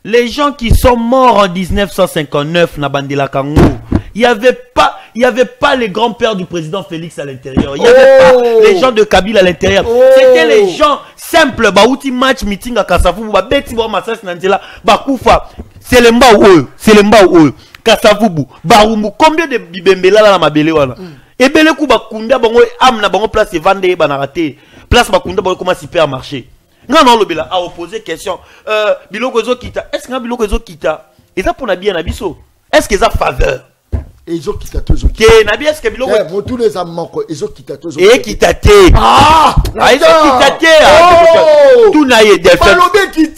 [SPEAKER 4] Les gens qui sont morts en 1959, Nabandela Kango, il n'y avait pas les grands-pères du président Félix à l'intérieur. Il n'y avait pas les gens de Kabila à l'intérieur. C'était les gens simples. Baouti match meeting à Kassavou, Beti Massas Nandela, Bakoufa. C'est le mba ou Kassavou, Barumbu. Combien de bibembela là mabele wana? Et bele ku bakunda bango amna bango place vendre banarate. Place bakunda bango comment supermarché. Non le bela a opposé question. Biloko zo kita. Est-ce que biloko zo kita? Et ça pour na bien na biso. Est-ce que ça faveur?
[SPEAKER 1] Et ils ont quitté tous.
[SPEAKER 4] Que na bien est-ce que biloko
[SPEAKER 1] moi tous les amants ils ont quitté tous.
[SPEAKER 4] Et quitté. Ah, ils ont quitté. Tout na yé Delphin.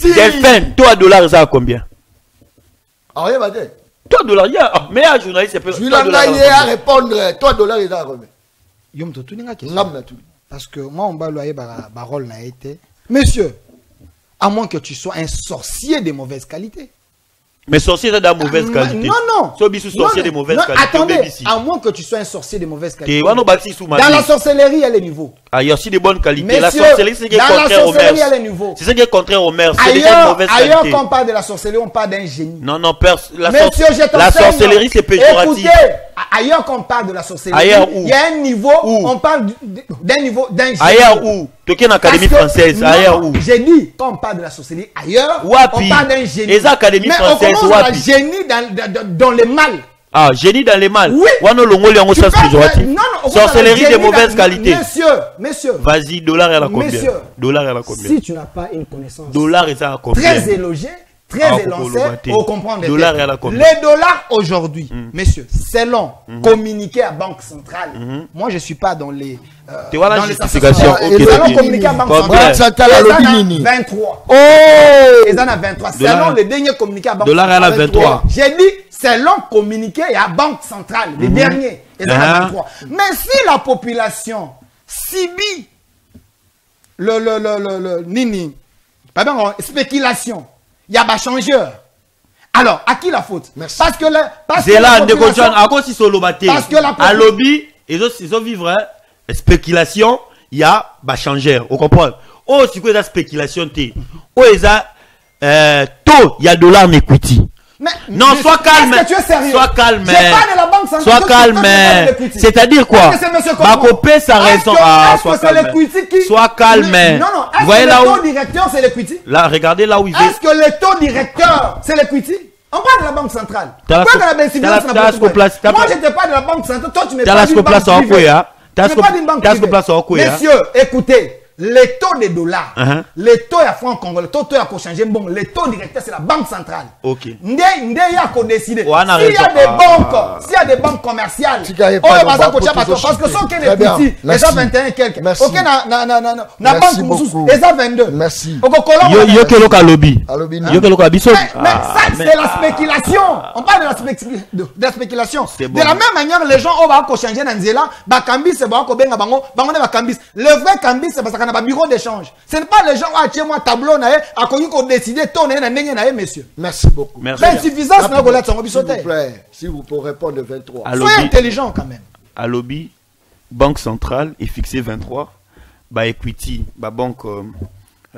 [SPEAKER 4] Delphin, toi $, ça à combien?
[SPEAKER 1] Ah rien va dire.
[SPEAKER 4] $, mais un journaliste peut.
[SPEAKER 1] Je vais à répondre. $, il a remis.
[SPEAKER 3] Yom to tout n'inga question. Parce que moi on va loyer barol n'a été. Monsieur, à moins que tu sois un sorcier de mauvaise qualité.
[SPEAKER 4] Mais sorcier de mauvaise qualité.
[SPEAKER 3] Non.
[SPEAKER 4] Sorcier de mauvaise qualité.
[SPEAKER 3] Attendez, à moins que tu sois un sorcier de mauvaise qualité.
[SPEAKER 4] Dans
[SPEAKER 3] la sorcellerie, il y a les niveaux.
[SPEAKER 4] Ah, il y a aussi des bonnes qualités.
[SPEAKER 3] Messieurs,
[SPEAKER 4] la sorcellerie, c'est ce qui est contraire au maire. C'est ce qui est contraire au maire. C'est déjà une mauvaise qualité.
[SPEAKER 3] Ailleurs, quand on parle de la sorcellerie, on parle d'un génie.
[SPEAKER 4] Non,
[SPEAKER 3] la
[SPEAKER 4] sorcellerie, c'est péjoratif.
[SPEAKER 3] Écoutez, ailleurs, quand on parle de la sorcellerie, il y a un niveau, on parle d'un niveau, d'un génie.
[SPEAKER 4] Ailleurs où? Tu es en académie française. Ailleurs où?
[SPEAKER 3] J'ai dit, quand on parle de la sorcellerie, ailleurs, on parle d'un génie.
[SPEAKER 4] Les académies françaises,
[SPEAKER 3] on commence à génie dans le mal.
[SPEAKER 4] Ah, génie dans les mal.
[SPEAKER 3] Oui.
[SPEAKER 4] Sorcellerie de mauvaise qualité.
[SPEAKER 3] Messieurs.
[SPEAKER 4] Vas-y, $, elle a combien? $, elle a combien?
[SPEAKER 3] Si tu n'as pas une connaissance
[SPEAKER 4] $, elle a combien?
[SPEAKER 3] Très élogée, très élancée, pour comprendre.
[SPEAKER 4] $, elle a combien?
[SPEAKER 3] Les dollars aujourd'hui, messieurs, selon communiqué à Banque Centrale, moi je ne suis pas dans les.
[SPEAKER 4] Dans les justifications.
[SPEAKER 3] Selon communiqué à Banque Centrale, ils en a 23.
[SPEAKER 1] Oh!
[SPEAKER 3] Ils en a 23. Selon les derniers communiqués à Banque
[SPEAKER 4] Centrale. $, elle a 23.
[SPEAKER 3] J'ai dit, selon communiqué à Banque Centrale, les derniers, ils en a 23. Mais si la population subit nini, pardon, spéculation, il y a des changeurs. Alors, à qui la faute? Merci. Parce que la population... Parce que la
[SPEAKER 4] à lobby, ils ont vivre spéculation, il y a des changeurs. Vous comprenez? Oh, si vous avez spéculation, oh, il y a taux, il y a $ en equity. Non, sois calme.
[SPEAKER 3] Est-ce que tu es sérieux?
[SPEAKER 4] Sois calme.
[SPEAKER 3] Je parle de la Banque Centrale.
[SPEAKER 4] Sois calme. C'est-à-dire quoi? Ma copée, ça raison.
[SPEAKER 3] Sois calme.
[SPEAKER 4] Sois calme.
[SPEAKER 3] Non. Est-ce que le taux directeur, c'est l'equity?
[SPEAKER 4] Là, regardez là où il est.
[SPEAKER 3] Est-ce que le taux directeur, c'est l'equity? On parle de la Banque Centrale. On parle de la BCBS. Moi, je te parle de la Banque Centrale. Toi, tu me parles d'une banque privée. Tu me parles d'une banque privée. Messieurs, écoutez. Les taux des dollars, les taux à francs congolais, les taux à changer, bon, les taux directeurs, c'est la Banque Centrale.
[SPEAKER 4] Ok.
[SPEAKER 3] Ndé y a qu'on décide. S'il y a des banques commerciales, parce que ceux qui les petits, les a 21 et quelques. Ok, na banque moussous, les a 22.
[SPEAKER 1] Merci.
[SPEAKER 4] Yo que loka lobby.
[SPEAKER 3] Mais ça, c'est la spéculation. On parle de la spéculation. De la même manière, les gens, on va changer dans Nzela, Bakambis, c'est bon, Benga Bango, Bango Bakambis. Le vrai Kambis, c'est parce que bureau d'échange. Ce n'est pas les gens qui ont un tableau, à connu qu'on décide de tourner, messieurs.
[SPEAKER 1] Merci beaucoup.
[SPEAKER 4] Merci.
[SPEAKER 3] L'insuffisance,
[SPEAKER 1] s'il vous plaît, répondre 23.
[SPEAKER 3] Soyez intelligent quand même.
[SPEAKER 4] À lobby, Banque Centrale est fixé 23. Bah, Equity, bah, banque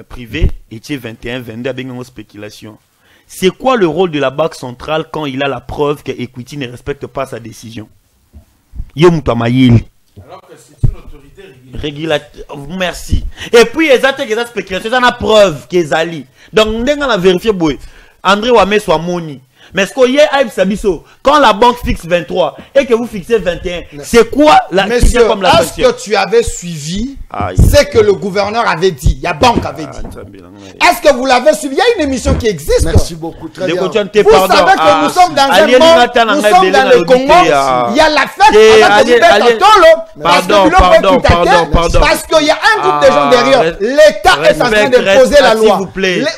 [SPEAKER 4] privée, est 21, 22 avec une spéculation. C'est quoi le rôle de la Banque Centrale quand il a la preuve que Equity ne respecte pas sa décision? Alors que c'est une autorité régulatrice. Merci. Et puis, ils ont spéculation. Ils ont la preuve qu'ils allaient. Donc, on a vérifié. André Ouame soit moni. Mais ce qu'on y a, Sabiso, quand la banque fixe 23 et que vous fixez 21, c'est quoi la
[SPEAKER 3] Monsieur,
[SPEAKER 4] comme la
[SPEAKER 3] est-ce que tu avais suivi ce que le gouverneur avait dit, la banque avait dit? Est-ce que vous l'avez suivi? Il y a une émission qui existe.
[SPEAKER 1] Merci beaucoup, très bien.
[SPEAKER 3] Vous savez que nous sommes dans un monde, nous sommes dans le Congo, il y a la fête parce qu'il y a un groupe de gens derrière. L'État est en train d'imposer la loi.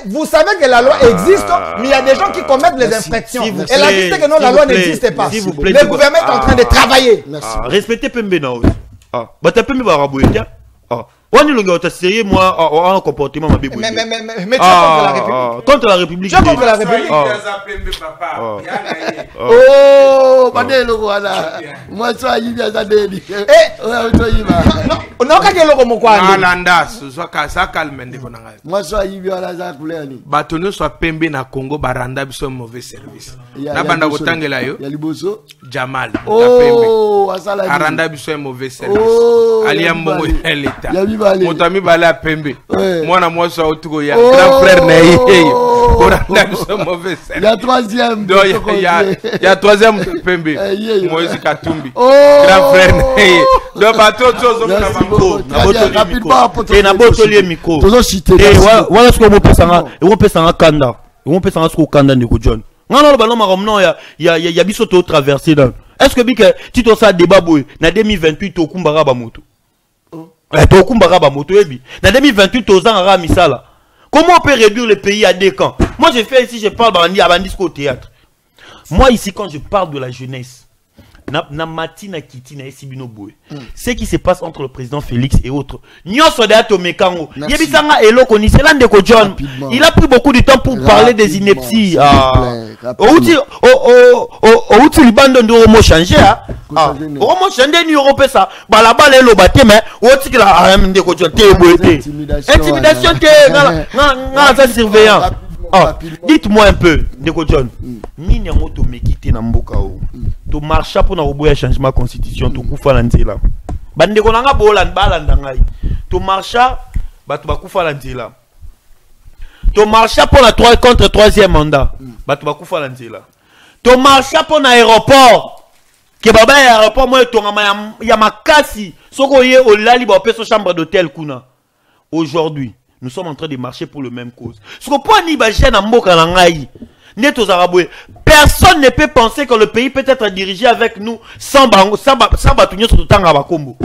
[SPEAKER 3] Vous savez que la loi existe, mais il y a des gens qui commettent les infractions. Elle a dit que non, la loi n'existe pas. Le gouvernement est en train de travailler.
[SPEAKER 4] Respectez Pembe Naos. Bah t'as Pembe Barabouya. On est le sérieux, moi, en comportement, ma bébé.
[SPEAKER 3] Mais tu es contre la République.
[SPEAKER 4] Contre la République.
[SPEAKER 3] Tu es contre la République.
[SPEAKER 1] Oh, Madelo, voilà. Moi, je suis bien à Déli.
[SPEAKER 3] Non, quand il est quoi?
[SPEAKER 1] Moi, je suis bien à la couleur.
[SPEAKER 2] Batono soit Pembe na Congo, baranda biso mauvais service. Na banda kotangela yo.
[SPEAKER 1] Yaliboso.
[SPEAKER 2] Jamal.
[SPEAKER 1] Oh, asala.
[SPEAKER 2] Aranda biso mauvais service. Aliambo l'État. Motami bala Pembe. Moi na moi soit autour ya grand frère na yeye. Oranda biso mauvais service.
[SPEAKER 1] Il y a troisième.
[SPEAKER 2] Il y a troisième Pembe. Moïse Katumbi. Grand frère na yeye. Donc bato tozo na bango.
[SPEAKER 4] Na botoli micro.
[SPEAKER 1] Tozo cité.
[SPEAKER 4] Voilà ce qu'on peut faire. Et on peut s'en kanda. Et on peut s'en ce qu'on kanda de Kodjon. Non non ballon maromno ya biso to traverser dans. Est-ce que bika tu to ça débat boy na 2028 to kumbara ba moto. To kumbara ba moto ebi. Na 2028 to zanga misala. Comment on peut réduire le pays à des camps? Moi je fais ici je parle bandi à bandisco au théâtre. Moi ici quand je parle de la jeunesse na matina kitina esibino boy. Ce qui se passe entre le président Félix et autres. Nyonso de Atomekango. Yebisanga eloko ni selande ko John. Il a pris beaucoup de temps pour parler des inepties. Outi libando ndo mo changer mo changer ni européen ça. Balaba le lobate mais outi que la de ko John te boyete. Intimidation te na ça surveillant. Dites-moi un peu, Ndeko John. Nini yango to mekite na mboka o. To marcha pour na roboya changement constitution to kufa la nzela. Bandeko nanga bola balanda ngai. To marcha batu bakufa la nzela. To marcha pour la 3 contre 3e mandat. Batu bakufa la nzela. To marcha pour na aéroport. Ke baba ya aéroport mo to ngama ya makasi. Soko ye olali ba peso chambre d'hôtel kuna. Aujourd'hui nous sommes en train de marcher pour le même cause. Ce que pour ni bajena mboka na ngai. Personne ne peut penser que le pays peut être dirigé avec nous sans batunyo sur tanga bakombo.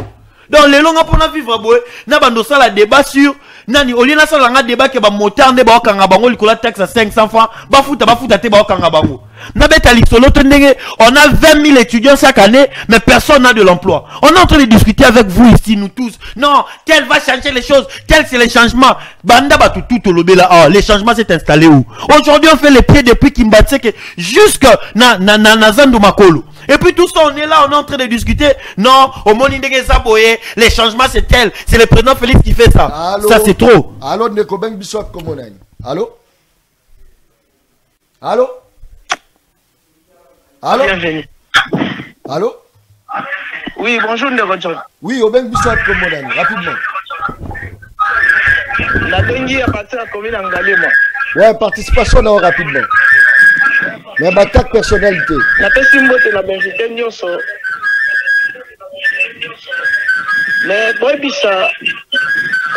[SPEAKER 4] Donc les longs pour vivre boy, na bando ça la débat sur nani au lieu na ça la débat que ba moteur ne ba okanga bango likola taxe à 500 francs, ba futa te ba okanga bango. Na beta lixolo tendenge, on a 20 000 étudiants chaque année, mais personne n'a de l'emploi. On est en train de discuter avec vous ici, nous tous. Non, quel va changer les choses? Quel c'est les changements? Banda batu tout au là. Les changements s'est installé où? Aujourd'hui, on fait les pieds depuis Kimbatseke jusqu'à na Zandu Makolo. Et puis tout ça, on est là, on est en train de discuter. Non, au Monindege Zaboye, les changements c'est tel. C'est le président Félix qui fait ça. Allô? Ça c'est trop.
[SPEAKER 1] Allô, Nekobeng Bissot Komonani. Allô? Allô? Allô?
[SPEAKER 5] Bienvenue.
[SPEAKER 1] Allô?
[SPEAKER 5] Oui, bonjour Ndeko.
[SPEAKER 1] Oui, Obeng Bissot Komonani, rapidement.
[SPEAKER 5] La dengue à partir de la commune Angalema.
[SPEAKER 1] Ouais, participation là, rapidement. Mais ma carte personnalité.
[SPEAKER 5] La personne de la Belgique, mais moi, Bissa,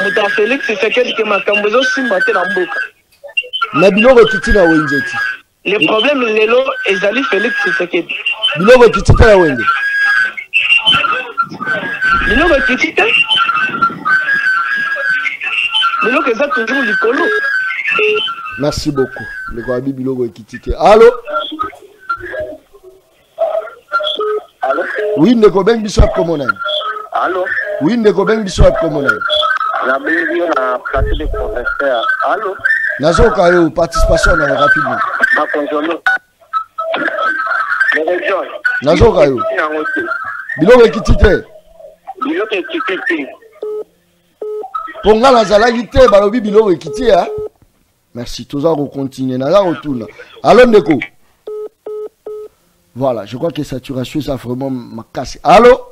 [SPEAKER 5] Mouta Félix, c'est quelqu'un qui m'a cambozo simbaté la boucle.
[SPEAKER 1] Mais Bilo Rekiti na Wenzeti.
[SPEAKER 5] Le problème, c'est que Ezali Félix, c'est que
[SPEAKER 1] Bilo Rekiti na Wenzeti.
[SPEAKER 5] Bilo Rekiti, Bilo que ça toujours du colo.
[SPEAKER 1] Merci beaucoup. Le Kwabi Bilo Rekiti. Allô?
[SPEAKER 5] Allô?
[SPEAKER 1] Oui, Nekobeng Bissot Komonani.
[SPEAKER 5] Allô?
[SPEAKER 1] Oui, Nekobeng Bissot Komonani.
[SPEAKER 5] La Belgique a placé des professeurs. Allô?
[SPEAKER 1] Nazo Kayo, participation là, rapidement.
[SPEAKER 5] Ma conjointe. Mais John.
[SPEAKER 1] Nazo Kayo. Bilo Rekiti.
[SPEAKER 5] Bilo Rekiti.
[SPEAKER 1] Ponga la zalagite, balobi Bilo Rekiti, hein? Merci, tous en continuer. Naza retourne. Allô, Ndeko? Voilà, je crois que saturation, ça vraiment m'a cassé. Allô?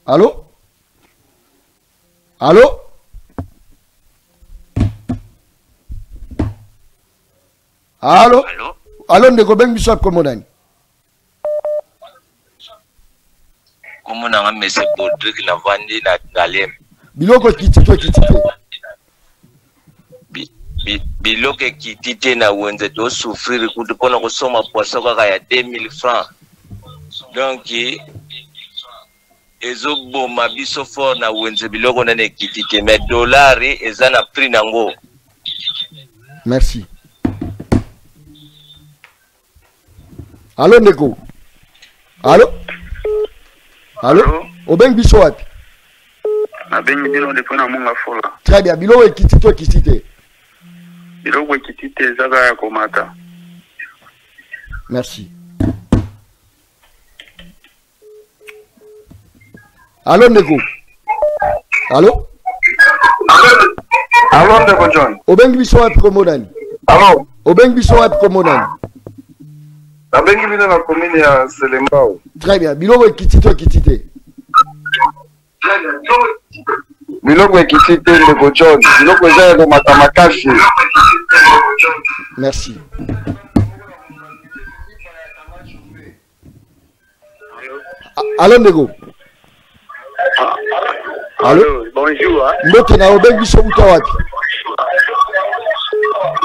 [SPEAKER 1] Allô? Allô? Allô?
[SPEAKER 6] Allô?
[SPEAKER 1] Allô, ndeko bengi biso kombo nani?
[SPEAKER 6] Kombo nanga Monsieur Baudric Lavandi na Galem.
[SPEAKER 1] Biloko kiti to kiti te.
[SPEAKER 6] Biloko kiti te na wenze to souffrir kutu pona kosoma poisson kaka ya 2000 francs. Donc ezo boma biso fort na wenze biloko nane kiti te mais dollari eza na prix nango.
[SPEAKER 1] Merci. Allô ndeko? Allô? Allô? Obeng biso wapi?
[SPEAKER 7] Abengi bino de pona munga fola.
[SPEAKER 1] Très bien, biloko ekiti to kiti te.
[SPEAKER 7] Biloko ekiti te zaka ya komata.
[SPEAKER 1] Merci. Allô ndeko? Allô?
[SPEAKER 7] Allô ndeko John.
[SPEAKER 1] Obeng biso wapi kombo nani?
[SPEAKER 7] Allô?
[SPEAKER 1] Obeng biso wapi kombo nani?
[SPEAKER 7] Abengi bino na commune ya Selembao.
[SPEAKER 1] Très bien, biloko ekiti to kiti te.
[SPEAKER 7] Biloko ekiti te ndeko John. Biloko eza ya komata makasi.
[SPEAKER 1] Merci. Allô ndeko? Allô?
[SPEAKER 7] Bonjour.
[SPEAKER 1] Mbote na obeng biso buta wapi?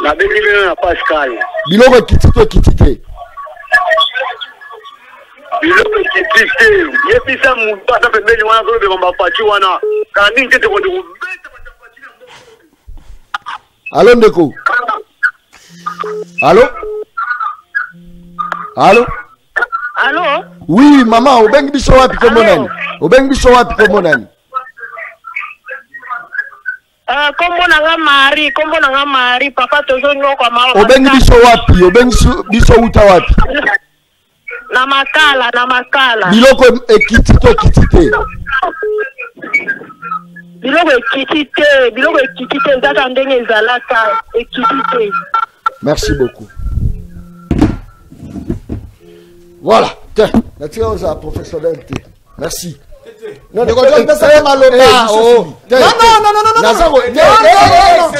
[SPEAKER 7] Na bengi bino na Pascal.
[SPEAKER 1] Biloko ekiti to kiti te.
[SPEAKER 7] Biloko ekiti te. Yepisa mutu ata pembeni wana kolobe komba pati wana. Kandi nkete konde kubeta pati.
[SPEAKER 1] Allô ndeko? Allô? Allô?
[SPEAKER 8] Allô?
[SPEAKER 1] Oui, maman, obeng biso wapi kombo nani? Obeng biso wapi kombo nani?
[SPEAKER 8] Kombo nanga Mari, papa tozo nyoko mama.
[SPEAKER 1] Obeng biso wapi? Obeng biso uta wapi?
[SPEAKER 8] Na makala.
[SPEAKER 1] Biloko ekiti to kiti te.
[SPEAKER 8] Biloko ekiti te zaka ndenge ezalaka ekiti te.
[SPEAKER 1] Merci beaucoup. Voilà. Tiens, maintenant on a professionnel. Merci. Non, non, non, non,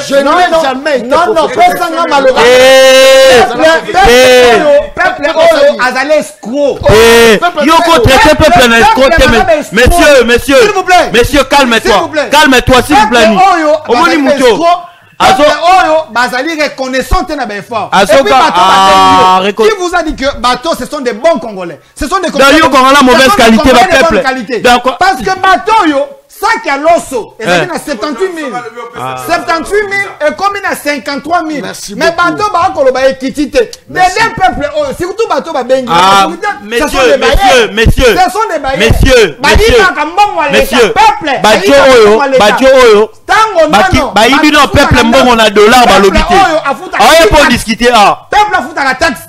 [SPEAKER 1] je n'ai jamais été
[SPEAKER 4] Messieurs, calme-toi, s'il vous plaît.
[SPEAKER 3] Bazali reconnaissant na effort. Et puis qui vous a dit que bateau ce sont des bons Congolais. Ce sont des Congolais de mauvaise qualité, parce que bateau yo sac à l'osso et ça na 78 000. 78 000 et combien à 53 000. Mais bateau ba ko ba ekitite. Des peuples surtout bateau ba bengi.
[SPEAKER 4] Messieurs,
[SPEAKER 3] ce sont des bailleurs. Messieurs,
[SPEAKER 4] bateau oyo bayibi no peuple mbongo na dollar balobité. Oye pour discuter
[SPEAKER 3] peuple afuta la taxe.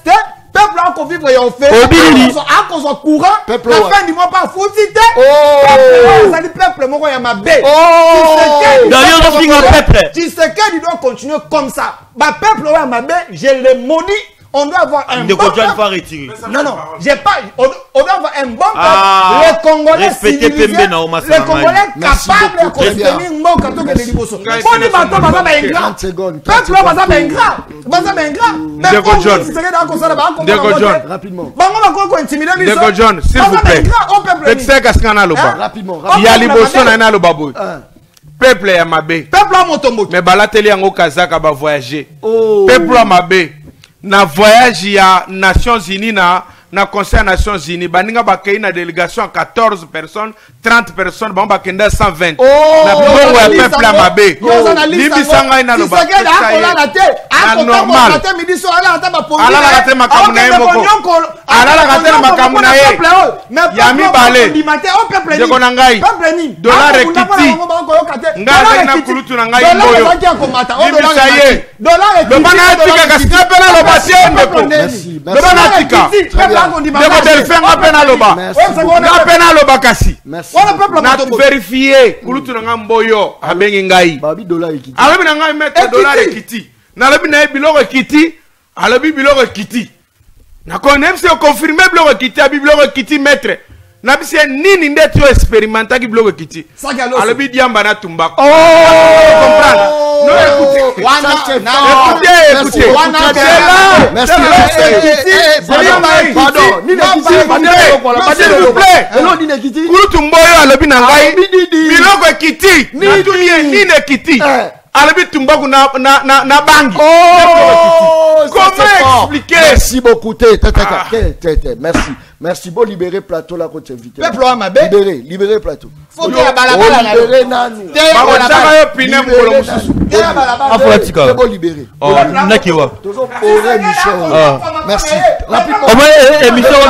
[SPEAKER 3] Peuple a encore vivre et on fait. A cause au courant. La fin du mois pas foutité. Ça dit peuple mon ya ma bé. Tu sais qu'il doit continuer comme ça. Bah peuple ya ma bé, j'ai les maudits. On doit avoir un bon peuple. Non, j'ai pas. On doit avoir un bon peuple. Les Congolais civilisés. Les Congolais capables de soutenir mon canton de Liboso. On dit bateau, bateau, ingrat. Peuple, bateau, ingrat. Bateau, ingrat.
[SPEAKER 2] Ndeko John.
[SPEAKER 1] Rapidement.
[SPEAKER 2] Ndeko John, s'il vous plaît.
[SPEAKER 1] Rapidement.
[SPEAKER 2] Il y a Liboso na Lobabo. Peuple ya mabe.
[SPEAKER 3] Peuple a motombo.
[SPEAKER 2] Mais balateli yango kazaka ba voyager. Peuple ya mabe. Na voyage ya Nations Unies na Conseil des Nations Unies baninga bakei na délégation 14 personnes 30 personnes ba bakenda 120 na bongo ya peuple ya mabe libisanga ina loba normal ala la te makamu na yemoko ala la te makamu na ye ya mibale ndeko na ngai dollar ekiti ngai na kulutu na ngai mboyo libisa ye loba na tika kasika pena loba siendeko loba na tika ndeko delphin nga pena loba nga pena loba kasi na vérifier kulutu na ngai mboyo abengi ngai alobi na ngai mettre dollar ekiti nalobi na ye biloko ekiti alobi biloko ekiti na konem se confirmer biloko ekiti abi biloko ekiti mettre na bisi nini nde tu expérimenta ki bloque kiti alobi diamba na tumbako comprendre non écoutez écoutez pardon s'il vous plaît kurutu mboyo alobi na ngai biloko ekiti na tunie nini ekiti alobi tumbako na bangi. Comment expliquer?
[SPEAKER 1] Merci beaucoup. Merci. Bon, libérer plateau là qu'on t'invite. Libérer plateau.
[SPEAKER 3] Faut que la balabala
[SPEAKER 1] libérer nani.
[SPEAKER 4] Merci.
[SPEAKER 1] Merci.